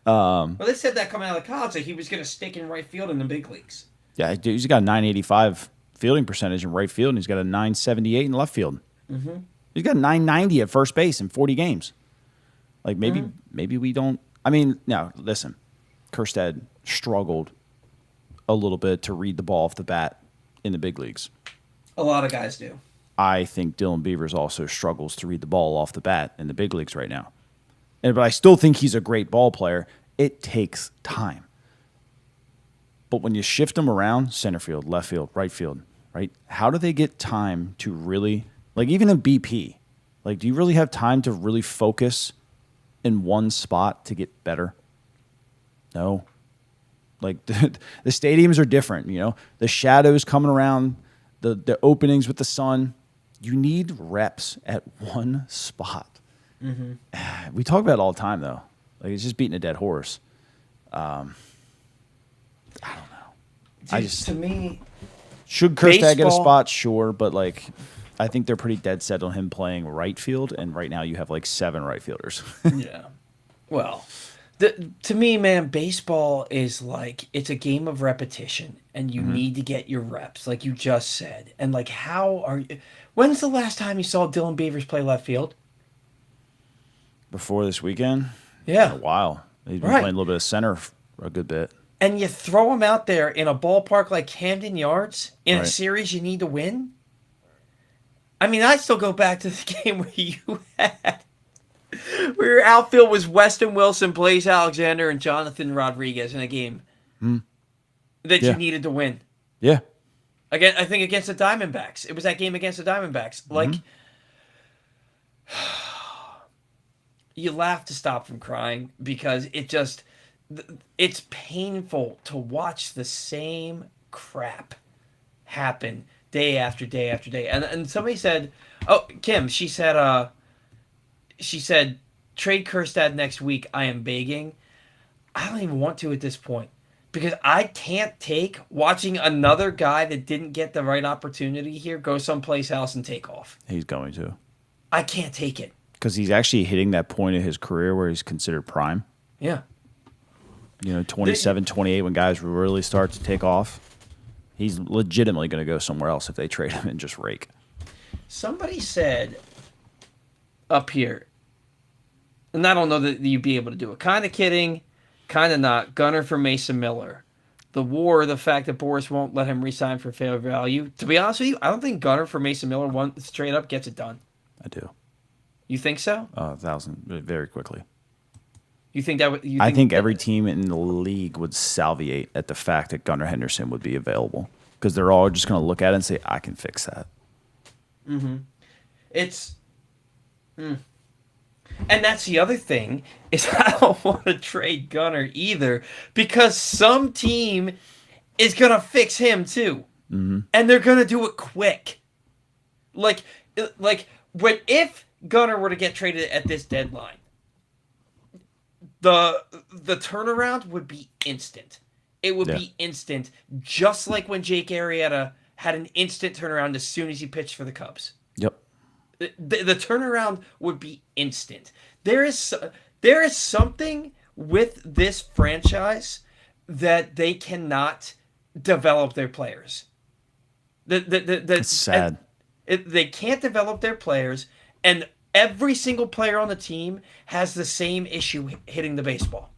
Well, they said that coming out of college, that he was going to stick in right field in the big leagues. Yeah, he's got a .985 fielding percentage in right field, and he's got a .978 in left field. Mm-hmm. He's got a .990 at first base in 40 games. Maybe we don't. I mean, now listen, Kerstad struggled a little bit to read the ball off the bat in the big leagues. A lot of guys do. I think Dylan Beavers also struggles to read the ball off the bat in the big leagues right now. But I still think he's a great ball player. It takes time. But when you shift them around, center field, left field, right? How do they get time to really, like even in BP, like do you really have time to really focus in one spot to get better? No. Like the stadiums are different, you know, the shadows coming around, the openings with the sun. You need reps at one spot. Mm-hmm. We talk about it all the time, though. Like it's just beating a dead horse. I don't know. To me, should Kerstad get a spot? Sure, but like I think they're pretty dead set on him playing right field, and right now you have like 7 right fielders. Yeah. Well, to me, man, baseball is like it's a game of repetition, and you need to get your reps, like you just said. And like, how are you? When's the last time you saw Dylan Beavers play left field? Before this weekend? Yeah. In a while. He's been playing a little bit of center for a good bit. And you throw him out there in a ballpark like Camden Yards in a series you need to win? I mean, I still go back to the game where you had where your outfield was Weston Wilson, Blaze Alexander, and Jonathan Rodriguez in a game that you needed to win. Yeah. Again, I think against the Diamondbacks. It was that game against the Diamondbacks. Like, you laugh to stop from crying because it's painful to watch the same crap happen day after day after day. And somebody said, oh, Kim, she said, trade Kerstad next week. I am begging. I don't even want to at this point because I can't take watching another guy that didn't get the right opportunity here go someplace else and take off. He's going to. I can't take it. Because he's actually hitting that point in his career where he's considered prime. Yeah. You know, 27, 28, when guys really start to take off. He's legitimately going to go somewhere else if they trade him and just rake. Somebody said up here, and I don't know that you'd be able to do it. Kind of kidding, kind of not. Gunner for Mason Miller. The war, the fact that Boris won't let him resign for fair value. To be honest with you, I don't think Gunner for Mason Miller straight up gets it done. I do. You think so? 1,000, very quickly. You think that would? I think every team in the league would salivate at the fact that Gunnar Henderson would be available because they're all just going to look at it and say, "I can fix that." Mm-hmm. And that's the other thing is I don't want to trade Gunnar either because some team is going to fix him too, and they're going to do it quick. Like if Gunnar were to get traded at this deadline. The turnaround would be instant. It would be instant, just like when Jake Arrieta had an instant turnaround as soon as he pitched for the Cubs. Yep. The turnaround would be instant. There is something with this franchise that they cannot develop their players. It's sad. They can't develop their players, and every single player on the team has the same issue hitting the baseball.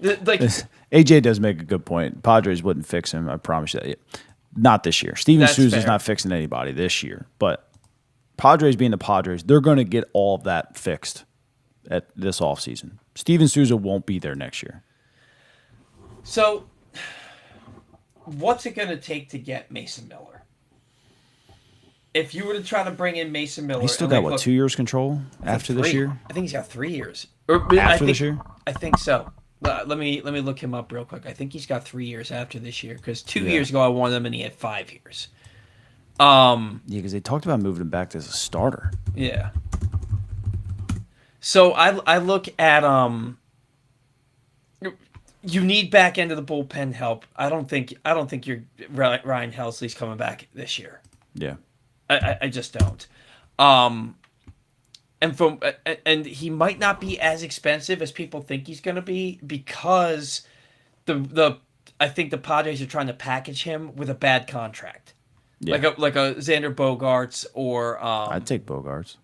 AJ does make a good point. Padres wouldn't fix him. I promise you that. Not this year. Steven Souza's not fixing anybody this year. But Padres being the Padres, they're going to get all of that fixed at this offseason. Steven Souza won't be there next year. So, what's it going to take to get Mason Miller? If you were to try to bring in Mason Miller... He's still got, 2 years control after this year? I think he's got 3 years. This year? I think so. Let me look him up real quick. I think he's got 3 years after this year because 2 years ago I wanted him and he had 5 years. Yeah, because they talked about moving him back as a starter. Yeah. So I look at... You need back end of the bullpen help. I don't think your Ryan Helsley's coming back this year. Yeah. I just don't. And he might not be as expensive as people think he's going to be because I think the Padres are trying to package him with a bad contract. Yeah. Like a Xander Bogaerts or I'd take Bogaerts.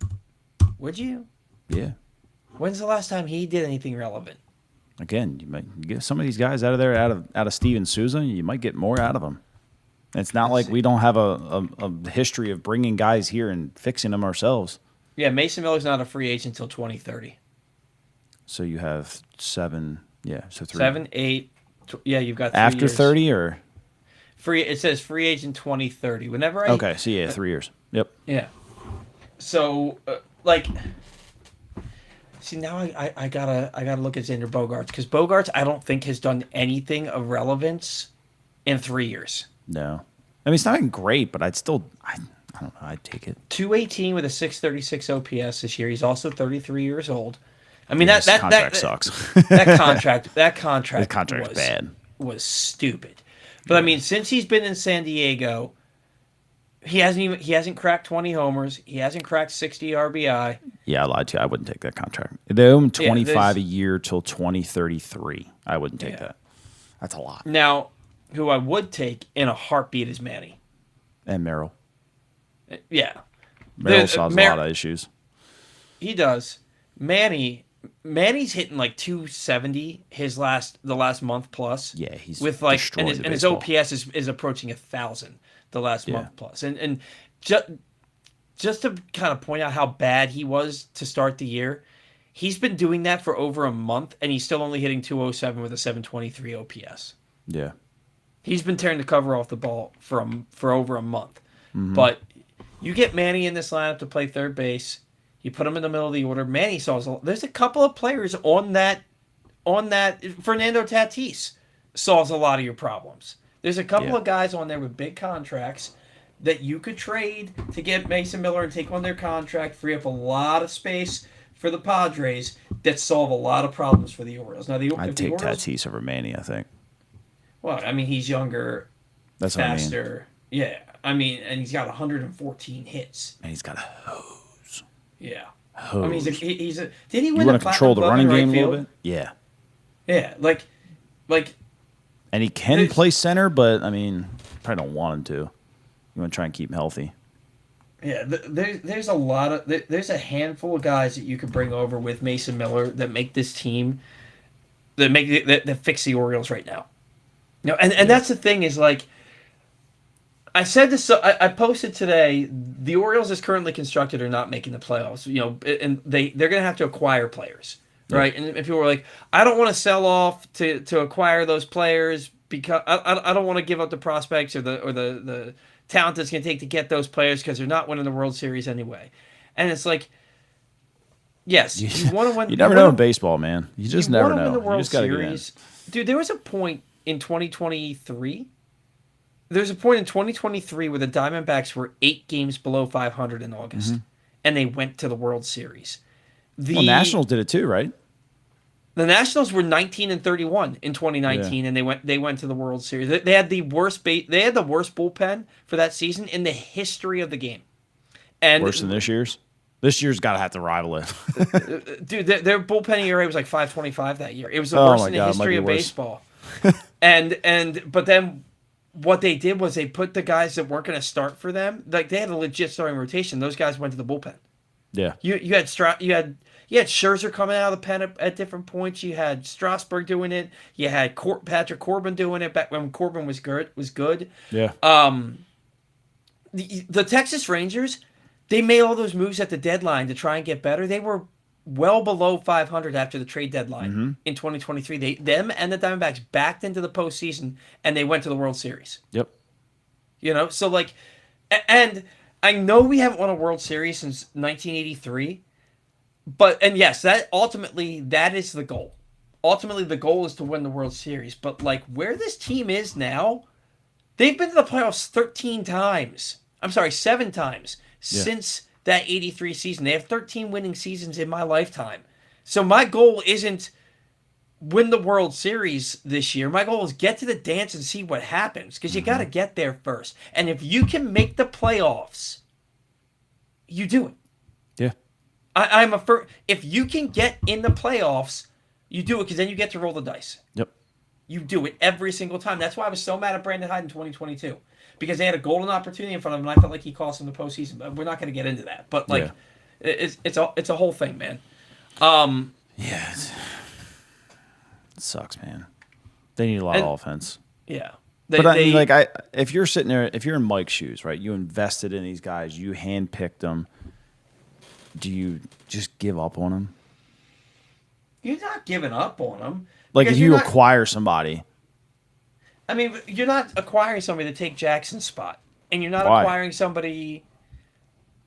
Would you? Yeah. When's the last time he did anything relevant? Again, you get some of these guys out of there out of Steven Souza, you might get more out of them. It's not like we don't have a history of bringing guys here and fixing them ourselves. Yeah, Mason Miller's not a free agent until 2030. So you have 7, so 3. 7, 8, Yeah, you've got 3 After years. 30 or? Free. It says free agent 2030. Whenever I Okay, so yeah, 3 years. Yep. yeah. So like, see now I gotta look at Xander Bogaerts because Bogaerts I don't think has done anything of relevance in 3 years. No. I mean, it's not even great, but I don't know, I'd take it. 218 with a 636 OPS this year. He's also 33 years old. I mean Yeah, that his that contract that, sucks. that contract His contract's was bad. stupid. But I mean, since he's been in San Diego, he hasn't cracked 20 homers. He hasn't cracked 60 RBI. Yeah, I lied to you. I wouldn't take that contract. They owe him Yeah, 25 a year till 2033. I wouldn't take that. That's a lot. Now, who I would take in a heartbeat is Manny. And Merrill. Yeah. Merrill solves a lot of issues. He does. Manny's hitting like 270 the last month plus. Yeah, he's with like destroyed and the his baseball. OPS is approaching 1,000 the last month plus. And just to kind of point out how bad he was to start the year, he's been doing that for over a month and he's still only hitting 207 with a 723 OPS. Yeah. He's been tearing the cover off the ball for over a month. But you get Manny in this lineup to play third base. You put him in the middle of the order. Manny solves. There's a couple of players on that. Fernando Tatis solves a lot of your problems. There's a couple of guys on there with big contracts that you could trade to get Mason Miller and take on their contract, free up a lot of space for the Padres that solve a lot of problems for the Orioles. Now, I'd take Tatis over Manny, I think. Well, I mean, he's younger, That's faster. what I mean. Yeah, I mean, and he's got 114 hits. And he's got a hose. Yeah. Hose. I mean, he's a did he win You the want to control the Platinum Glove running in game a right little field? bit? Yeah. Yeah, like And he can play center, but, I mean, probably don't want him to. You want to try and keep him healthy. yeah, there's a lot of there's a handful of guys that you could bring over with Mason Miller that make this team that fix the Orioles right now. You know, and that's the thing is like I said this. I posted today. The Orioles, as currently constructed, are not making the playoffs. You know, and they're going to have to acquire players, right? And if people were like, I don't want to sell off to acquire those players because I don't want to give up the prospects or the talent that's going to take to get those players because they're not winning the World Series anyway. And it's like, yes, you want to win. You never know in baseball, man. You just never wanna know. win the You World just got to get in. Series. Dude, there was a point in 2023. There's a point in 2023 where the Diamondbacks were 8 games below 500 in August, and they went to the World Series. The Nationals did it too, right? The Nationals were 19-31 in 2019, and they went to the World Series. They had the worst bullpen for that season in the history of the game. And Worse than this year's? This year's got to have to rival it. dude, their bullpen ERA was like 5.25 that year. It was the Oh worst my in the God, it might history be of worse. baseball. But then what they did was they put the guys that weren't going to start for them, like they had a legit starting rotation. Those guys went to the bullpen. Yeah. You had Scherzer coming out of the pen at different points. You had Strasburg doing it. You had Patrick Corbin doing it back when Corbin was good. Yeah. The Texas Rangers, they made all those moves at the deadline to try and get better. They were well below 500 after the trade deadline in 2023. Them and the Diamondbacks backed into the postseason, and they went to the World Series. Yep. You know, so like, and I know we haven't won a World Series since 1983, and yes, that is the goal. Ultimately, the goal is to win the World Series. But like where this team is now, they've been to the playoffs 7 times since that 83 season. They have 13 winning seasons in my lifetime. So my goal isn't win the World Series this year. My goal is get to the dance and see what happens because you got to get there first. And if you can make the playoffs, you do it. Yeah. If you can get in the playoffs, you do it because then you get to roll the dice. Yep. You do it every single time. That's why I was so mad at Brandon Hyde in 2022 because they had a golden opportunity in front of him, and I felt like he cost them the postseason. But we're not going to get into that. But like, it's a whole thing, man. Yeah. It sucks, man. They need a lot of offense. Yeah. If you're sitting there, if you're in Mike's shoes, right? You invested in these guys, you handpicked them. Do you just give up on them? You're not giving up on them. Like if you acquire somebody, I mean, you're not acquiring somebody to take Jackson's spot, and you're not Why? acquiring somebody.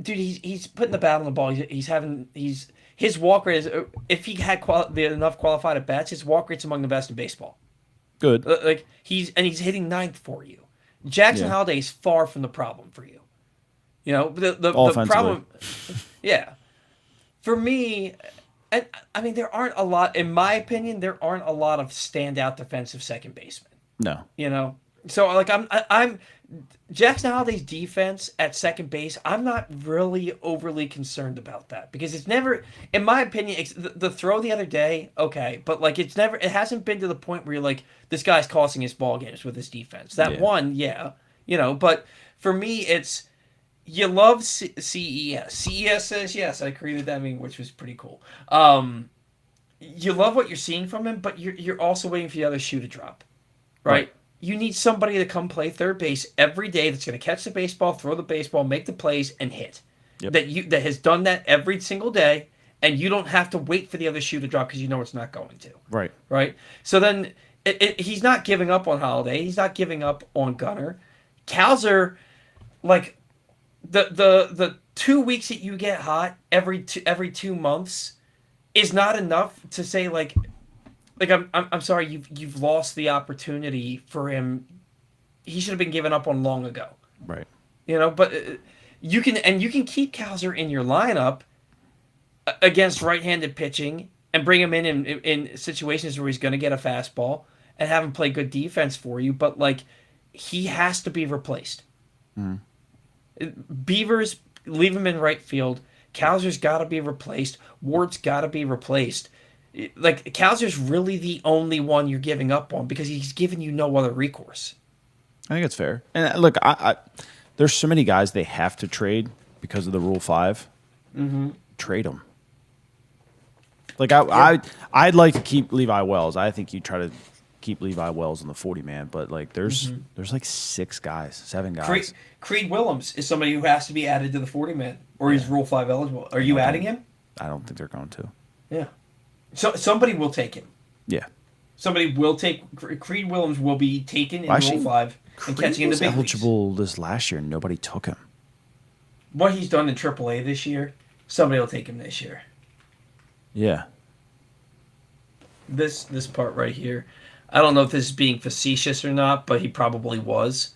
Dude, he's putting the bat on the ball. He's his walk rate is, if he had enough qualified at bats, his walk rate's among the best in baseball. Good. Like he's hitting ninth for you. Jackson Yeah. Holiday is far from the problem for you. You know the Offensively. problem. Yeah, for me, and I mean there aren't a lot. In my opinion, there aren't a lot of standout defensive second basemen. No. You know, so like I'm Jackson Holiday's defense at second base. I'm not really overly concerned about that because it's never, in my opinion, the throw the other day. Okay, but like it hasn't been to the point where you're like this guy's costing his ball games with his defense. That Yeah. one, yeah, you know. But for me, it's you love CES. CES says yes. I created that meme, which was pretty cool. You love what you're seeing from him, but you're also waiting for the other shoe to drop. Right? You need somebody to come play third base every day that's going to catch the baseball, throw the baseball, make the plays, and hit. Yep. That has done that every single day, and you don't have to wait for the other shoe to drop because you know it's not going to. Right. Right? So then he's not giving up on Holiday. He's not giving up on Gunner. Cowser, like the 2 weeks that you get hot every 2 months is not enough to say like I'm sorry, you've lost the opportunity for him. He should have been given up on long ago. Right. You know, but you can keep Cowser in your lineup against right-handed pitching and bring him in situations where he's going to get a fastball and have him play good defense for you. But like, he has to be replaced. Beavers, leave him in right field. Cowser's got to be replaced. Ward's got to be replaced. Like Cowser's really the only one you're giving up on because he's giving you no other recourse. I think it's fair. And look, there's so many guys they have to trade because of the Rule 5. Trade them. Like I'd like to keep Levi Wells. I think you try to keep Levi Wells on the 40-man, but like there's like 7 guys. Creed Willems is somebody who has to be added to the 40-man, or he's Rule 5 eligible. Are you adding him? I don't think they're going to. Yeah. So somebody will take him. Yeah. Somebody will take Creed Willems will be taken in Rule 5 and catching in the big leagues. Eligible this last year, and nobody took him. What he's done in AAA this year, somebody will take him this year. Yeah. This part right here, I don't know if this is being facetious or not, but he probably was.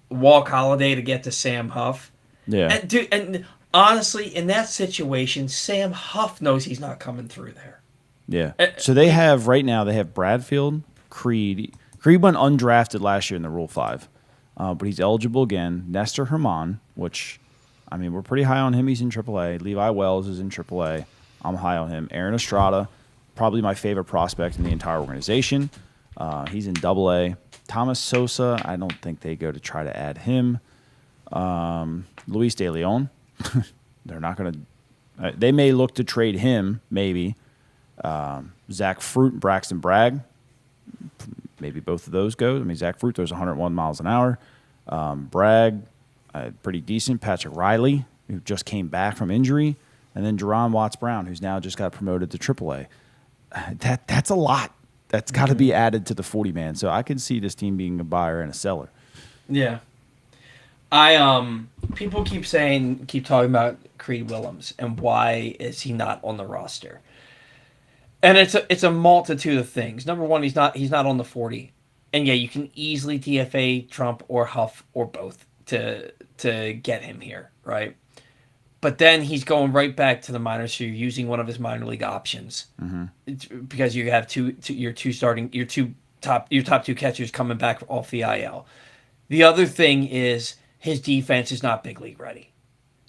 Walk Holiday to get to Sam Huff. Yeah. And dude, and honestly, in that situation, Sam Huff knows he's not coming through there. Yeah. So they have right now. They have Bradfield, Creed. Creed went undrafted last year in the Rule 5, but he's eligible again. Nestor Herman, which, I mean, we're pretty high on him. He's in AAA. Levi Wells is in AAA. I'm high on him. Aaron Estrada, probably my favorite prospect in the entire organization. He's in AA. Thomas Sosa, I don't think they go to try to add him. Luis De Leon, they're not going to. They may look to trade him, maybe. Zach Fruit and Braxton Bragg, maybe both of those go. I mean, Zach Fruit throws 101 miles an hour. Bragg, pretty decent. Patrick Riley, who just came back from injury. And then Jerron Watts-Brown, who's now just got promoted to AAA. That's a lot. That's got to be added to the 40-man. So I can see this team being a buyer and a seller. Yeah. People keep talking about Creed Willems and why is he not on the roster. And it's a multitude of things. Number one, he's not on the 40. And yeah, you can easily DFA Trump or Huff or both to get him here, right? But then he's going right back to the minors, so you're using one of his minor league options because you have your top two catchers coming back off the IL. The other thing is his defense is not big league ready.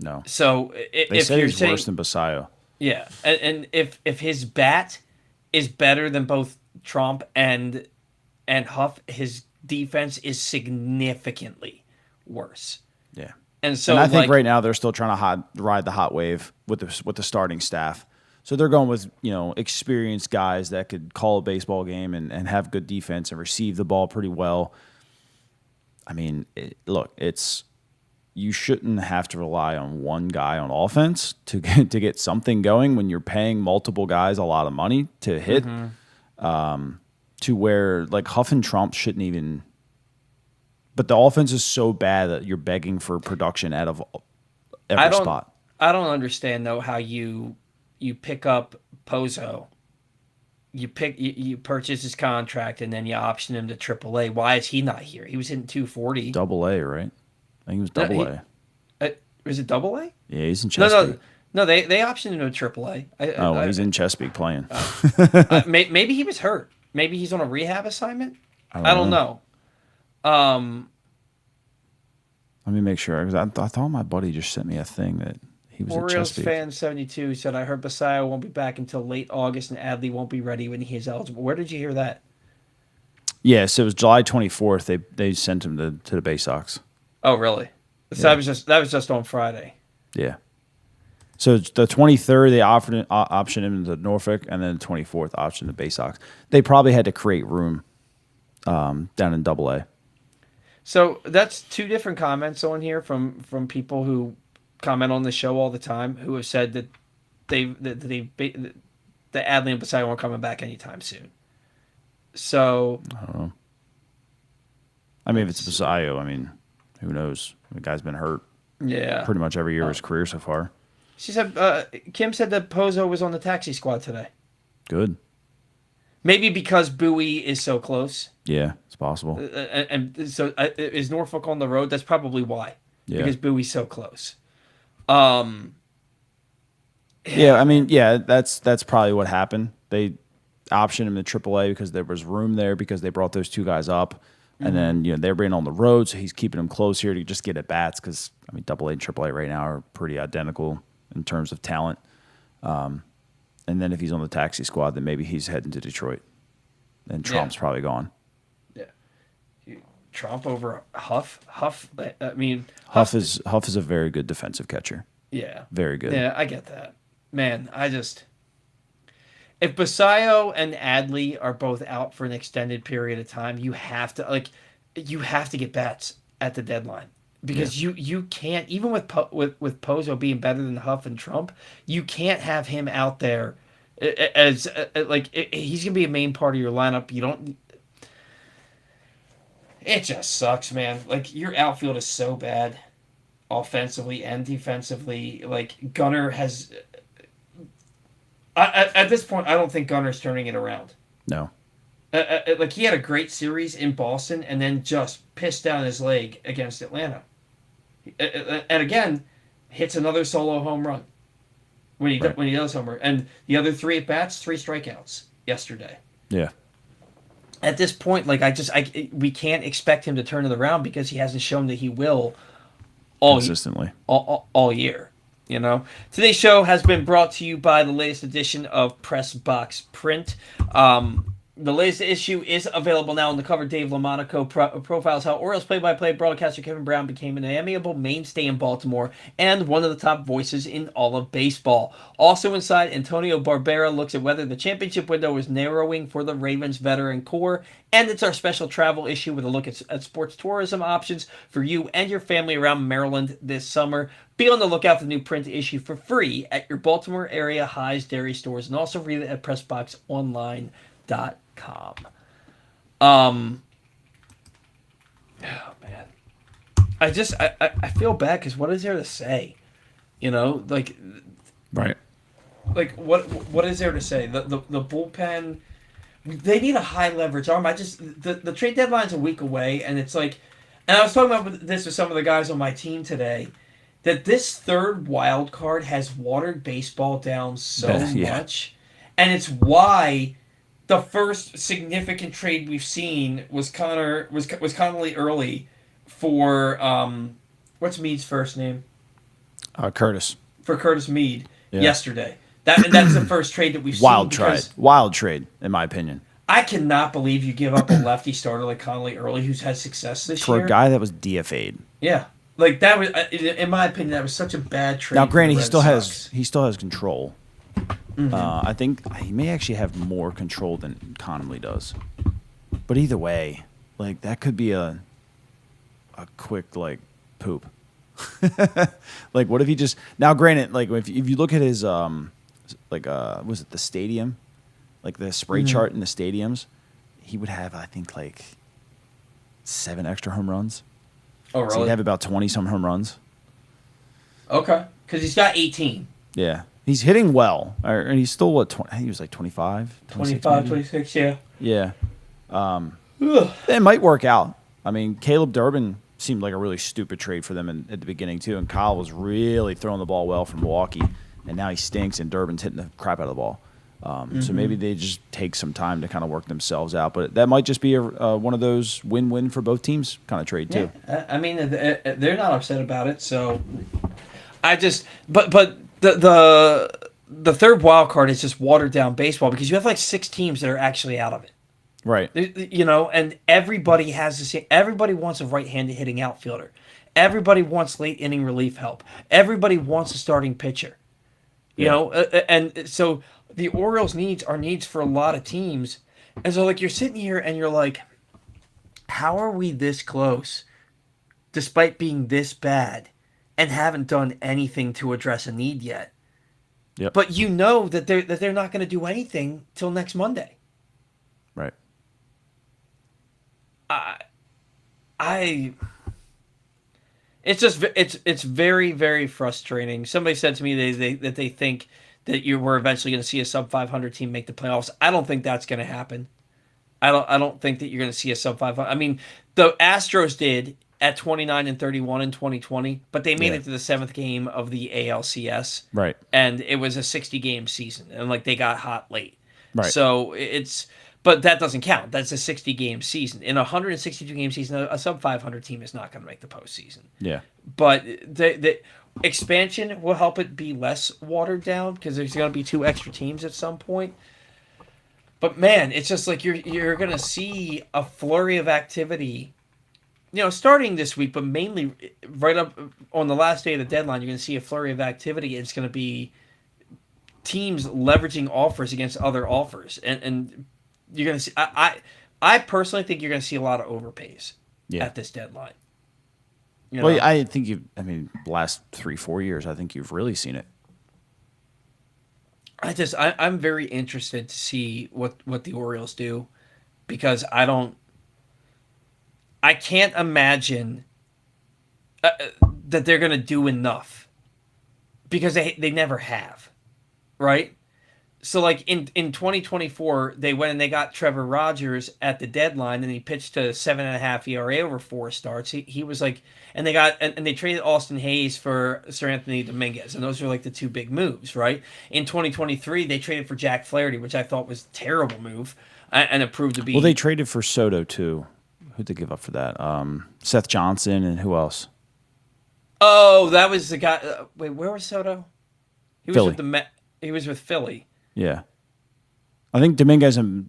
No. So They say he's worse than Basayo. Yeah, and if his bat is better than both Trump and Huff, his defense is significantly worse. Yeah. And so, and I think right now they're still trying to ride the hot wave with the starting staff. So they're going with experienced guys that could call a baseball game and have good defense and receive the ball pretty well. I mean, you shouldn't have to rely on one guy on offense to get something going when you're paying multiple guys a lot of money to hit. to where like Huff and Trump shouldn't even. But the offense is so bad that you're begging for production out of every spot. I don't understand though how you pick up Pozo, you purchase his contract, and then you option him to AAA. Why is he not here? He was hitting 240. Double A, right? I think it was double A. Was it Double A? Yeah, he's in Chesapeake. No. They optioned him to AAA. He's in Chesapeake playing. Maybe he was hurt. Maybe he's on a rehab assignment. I don't know. Let me make sure, because I thought my buddy just sent me a thing that he was Orioles at Chesapeake. fan 72 said, I heard Basayo won't be back until late August and Adley won't be ready when he is eligible. Where did you hear that? Yeah, so it was July 24th. They sent him to the Bay Sox. Oh, really? So that was just on Friday. Yeah. So the 23rd, they optioned him to Norfolk, and then the 24th, optioned the Bay Sox. They probably had to create room down in Double A. So that's two different comments on here from people who comment on the show all the time, who have said that the Adley and Basayo aren't coming back anytime soon. So I don't know. I mean, if it's Basayo, I mean, who knows? The guy's been hurt. Yeah, pretty much every year of his career so far. She said Kim said that Pozo was on the taxi squad today. Good. Maybe because Bowie is so close. Yeah, it's possible. And so is Norfolk on the road? That's probably why. Yeah. Because Bowie's so close. Yeah, I mean, yeah, that's probably what happened. They optioned him to AAA because there was room there because they brought those two guys up. And then, they're bringing on the road, so he's keeping them close here to just get at bats because, I mean, AA and AAA right now are pretty identical in terms of talent. And then if he's on the taxi squad, then maybe he's heading to Detroit. And Trump's probably gone. Yeah. Trump over Huff? I mean... Huff is a very good defensive catcher. Yeah. Very good. Yeah, I get that. Man, if Basayo and Adley are both out for an extended period of time, you have to get bats at the deadline because you can't, even with Pozo being better than Huff and Trump, you can't have him out there as he's gonna be a main part of your lineup. You don't. It just sucks, man. Like, your outfield is so bad, offensively and defensively. Like, Gunnar has. At this point, I don't think Gunner's turning it around. No. Like, he had a great series in Boston and then just pissed down his leg against Atlanta. And again, hits another solo home run when he does homer. And the other 3 at-bats, 3 strikeouts yesterday. Yeah. At this point, like, we can't expect him to turn it around because he hasn't shown that he will consistently all year. Today's show has been brought to you by the latest edition of Press Box Print. The latest issue is available now on the cover. Dave LaMonaco profiles how Orioles play-by-play broadcaster Kevin Brown became an amiable mainstay in Baltimore and one of the top voices in all of baseball. Also inside, Antonio Barbera looks at whether the championship window is narrowing for the Ravens veteran core, and it's our special travel issue with a look at sports tourism options for you and your family around Maryland this summer. Be on the lookout for the new print issue for free at your Baltimore area High's Dairy stores, and also read it at PressBoxOnline.com. Oh man, I feel bad because what is there to say? Right. Like what is there to say? The bullpen, they need a high leverage arm. The trade deadline's a week away, and it's like, and I was talking about this with some of the guys on my team today, that this third wild card has watered baseball down so much, and it's why the first significant trade we've seen was Connolly early for what's Mead's first name? Curtis. For Curtis Mead yesterday. That's the first trade that we've seen. Wild trade, in my opinion. I cannot believe you give up a lefty starter like Connolly early, who's had success this year. For a guy that was DFA'd. Yeah, like that was, in my opinion, that was such a bad trade. Now, granted, he still has control. Mm-hmm. I think he may actually have more control than Connolly does. But either way, like, that could be a quick, like, poop. Like, what if he just... Now, granted, like, if you look at his, was it the stadium? Like, the spray chart in the stadiums, he would have, I think, like 7 extra home runs. Oh, So he'd really? have about 20-some home runs. Okay. Because he's got 18. Yeah. He's hitting well. And he's still, what, I think he was like 25, 26 25, maybe? 26, yeah. Yeah. Ugh. It might work out. I mean, Caleb Durbin seemed like a really stupid trade for them at the beginning, too. And Kyle was really throwing the ball well from Milwaukee. And now he stinks, and Durbin's hitting the crap out of the ball. So maybe they just take some time to kind of work themselves out. But that might just be one of those win-win for both teams kind of trade, too. Yeah. I mean, they're not upset about it, so I just but the third wild card is just watered down baseball because you have like 6 teams that are actually out of it. Right. You know, and everybody has the same. Everybody wants a right-handed hitting outfielder. Everybody wants late inning relief help. Everybody wants a starting pitcher. You know, and so the Orioles needs are needs for a lot of teams. And so like you're sitting here and you're like, how are we this close despite being this bad and haven't done anything to address a need yet? Yep. But you know that they're not going to do anything till next Monday. Right. It's just it's very, very frustrating. Somebody said to me that they think that you were eventually going to see a sub 500 team make the playoffs. I don't think that's going to happen. I don't think that you're going to see a sub 500. I mean, the Astros did at 29-31 in 2020, but they made it to the 7th game of the ALCS. Right. And it was a 60-game season, and like they got hot late. Right. So but that doesn't count. That's a 60-game season. In a 162-game season, a sub 500 team is not going to make the postseason. Yeah. But the expansion will help it be less watered down because there's going to be 2 extra teams at some point. But man, it's just like you're going to see a flurry of activity, you know, starting this week, but mainly right up on the last day of the deadline. You're going to see a flurry of activity. It's going to be teams leveraging offers against other offers, and you're going to see. I personally think you're going to see a lot of overpays at this deadline. You know? Well, I think last 3-4 years, I think you've really seen it. I'm very interested to see what the Orioles do because I can't imagine that they're going to do enough because they never have, right? So like in 2024, they went and they got Trevor Rogers at the deadline, and he pitched a 7.5 ERA over 4 starts. He was like, and they traded Austin Hayes for Sir Anthony Dominguez, and those are like the 2 big moves, right? In 2023, they traded for Jack Flaherty, which I thought was a terrible move, and it proved to be. Well, they traded for Soto too. Who'd they give up for that? Seth Johnson and who else? Oh, that was the guy. Wait, where was Soto? He was Philly. He was with Philly. Yeah. I think Dominguez and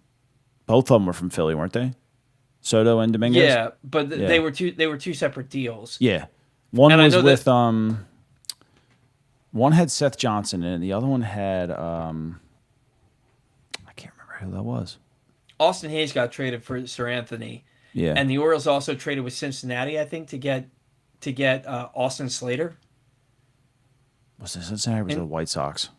both of them were from Philly, weren't they? Soto and Dominguez? Yeah, but they were two separate deals. Yeah. One and was with one had Seth Johnson in it, and the other one had I can't remember who that was. Austin Hayes got traded for Sir Anthony. Yeah. And the Orioles also traded with Cincinnati, I think, to get Austin Slater. Was it Cincinnati or was it the White Sox?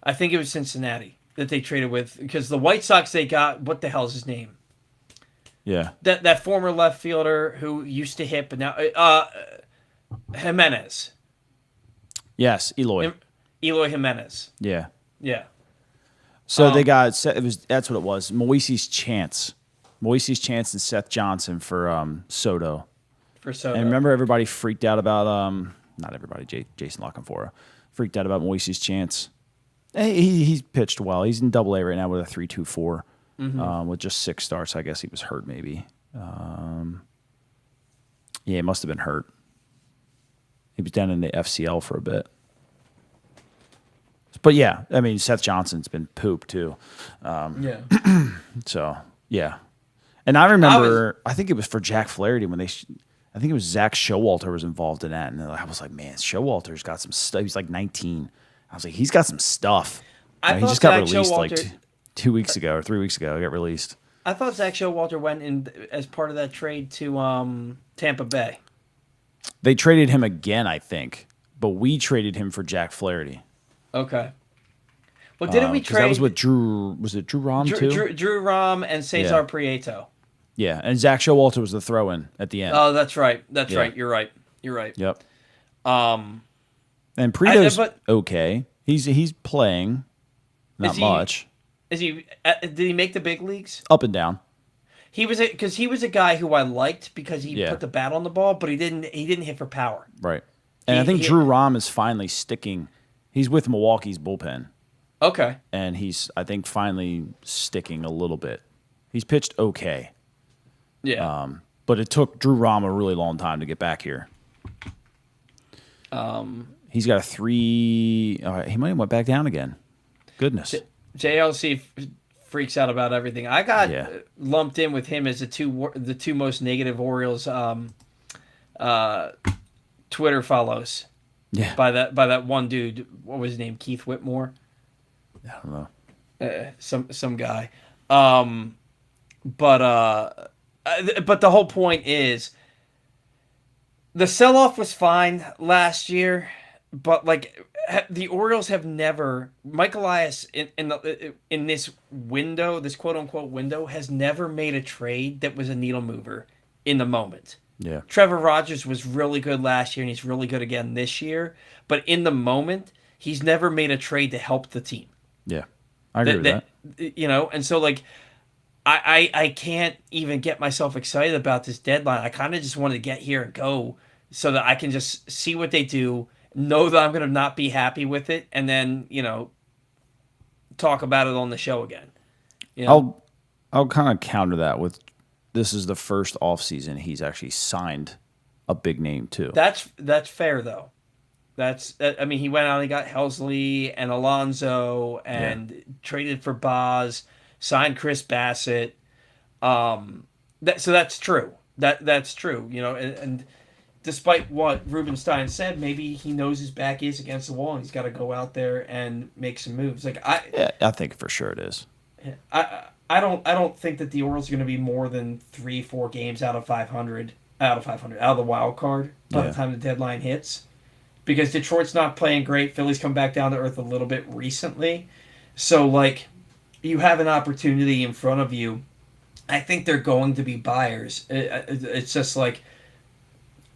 I think it was Cincinnati that they traded with because the White Sox they got what the hell's his name? Yeah. That former left fielder who used to hit but now Jimenez. Yes, Eloy. Eloy Jimenez. Yeah. Yeah. So they got that's what it was. Moises Chance and Seth Johnson for Soto. For Soto. And remember everybody freaked out about not everybody, Jason Lockenfora freaked out about Moises Chance. He's pitched well. He's in Double A right now with a 3.24 with just 6 starts. I guess he was hurt maybe. Yeah, he must have been hurt. He was down in the FCL for a bit. But yeah, I mean Seth Johnson's been poop too. Yeah. So yeah, and I remember I think it was for Jack Flaherty when I think it was Zach Showalter was involved in that, and I was like, man, Showalter's got some stuff. He's like 19. I was like, he's got some stuff. He just got released like 2 weeks ago or 3 weeks ago. He got released. I thought Zach Showalter went in as part of that trade to Tampa Bay. They traded him again, I think, but we traded him for Jack Flaherty. Okay. Well, didn't we 'Cause that was trade with Drew. Was it Drew Rom too? Drew Rom and Cesar Yeah. Prieto? Yeah, and Zach Showalter was the throw-in at the end. Oh, that's right. That's Yeah. right. You're right. You're right. Yep. Um, And Prito's but okay. He's playing, not he- much, is he? Did he make the big leagues? up and down. He was because he was a guy who I liked because he Yeah. put the bat on the ball, but he didn't hit for power. Right. And I think he- Drew Rom is finally sticking. He's with Milwaukee's bullpen, Okay. and he's, I think, finally sticking a little bit. He's pitched okay, Yeah. but it took Drew Rom a really long time to get back here. He's got a 3. He might have went back down again. Goodness. JLC freaks out about everything. I got Yeah. lumped in with him as the two most negative Orioles Twitter follows Yeah. by that one dude. What was his name? Keith Whitmore. I don't know. Some guy. But the whole point is the sell-off was fine last year, but like the Orioles have never, Mike Elias in this window, this quote-unquote window, has never made a trade that was a needle mover in the moment. Yeah. Trevor Rogers was really good last year and he's really good again this year, but in the moment he's never made a trade to help the team. Yeah. I agree with that. You know, and so like I can't even get myself excited about this deadline. I kind of just wanted to get here and go so that I can just see what they do, know that I'm going to not be happy with it, and then, you know, talk about it on the show again. You know? I'll kind of counter that with this is the first offseason he's actually signed a big name too. That's fair though. I mean, he went out and he got Helsley and Alonso and traded for Boz, signed Chris Bassett. So that's true. That's true. You know, and despite what Rubenstein said, maybe he knows his back is against the wall and he's got to go out there and make some moves. Like I think for sure it is. I don't think that the Orioles are going to be more than 3-4 games out of 500 out of the wild card by the time the deadline hits. Because Detroit's not playing great. Philly's come back down to earth a little bit recently. So, like, you have an opportunity in front of you. I think they're going to be buyers. It's just like,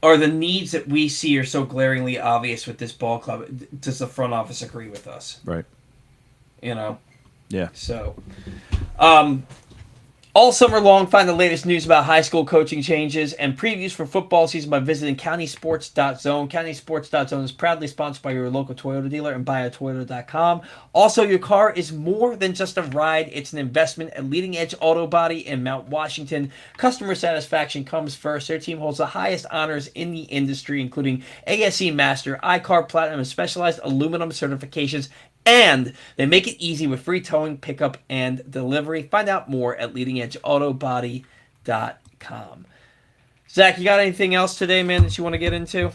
are the needs that we see are so glaringly obvious with this ball club? Does the front office agree with us? Right. You know? Yeah. So, all summer long, find the latest news about high school coaching changes and previews for football season by visiting countysports.zone. Countysports.zone is proudly sponsored by your local Toyota dealer and buyatoyota.com. Also, your car is more than just a ride. It's an investment at Leading Edge Auto Body in Mount Washington. Customer satisfaction comes first. Their team holds the highest honors in the industry, including ASE Master, iCar Platinum, and specialized aluminum certifications. And they make it easy with free towing, pickup, and delivery. Find out more at leadingedgeautobody.com. Zach, you got anything else today, man, that you want to get into?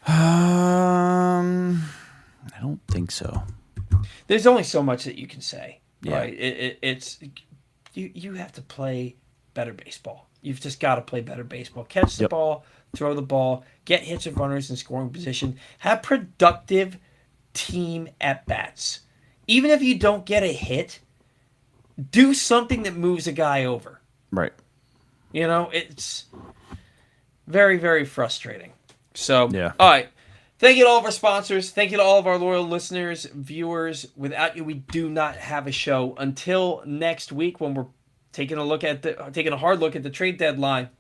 I don't think so. There's only so much that you can say. Yeah. Right? It's you have to play better baseball. You've just got to play better baseball. Catch the ball, throw the ball, get hits of runners in scoring position, have productive team at bats. Even if you don't get a hit, do something that moves a guy over. Right. You know, it's very, very frustrating. So, Yeah. All right. Thank you to all of our sponsors. Thank you to all of our loyal listeners, viewers. Without you, we do not have a show until next week when we're taking a hard look at the trade deadline.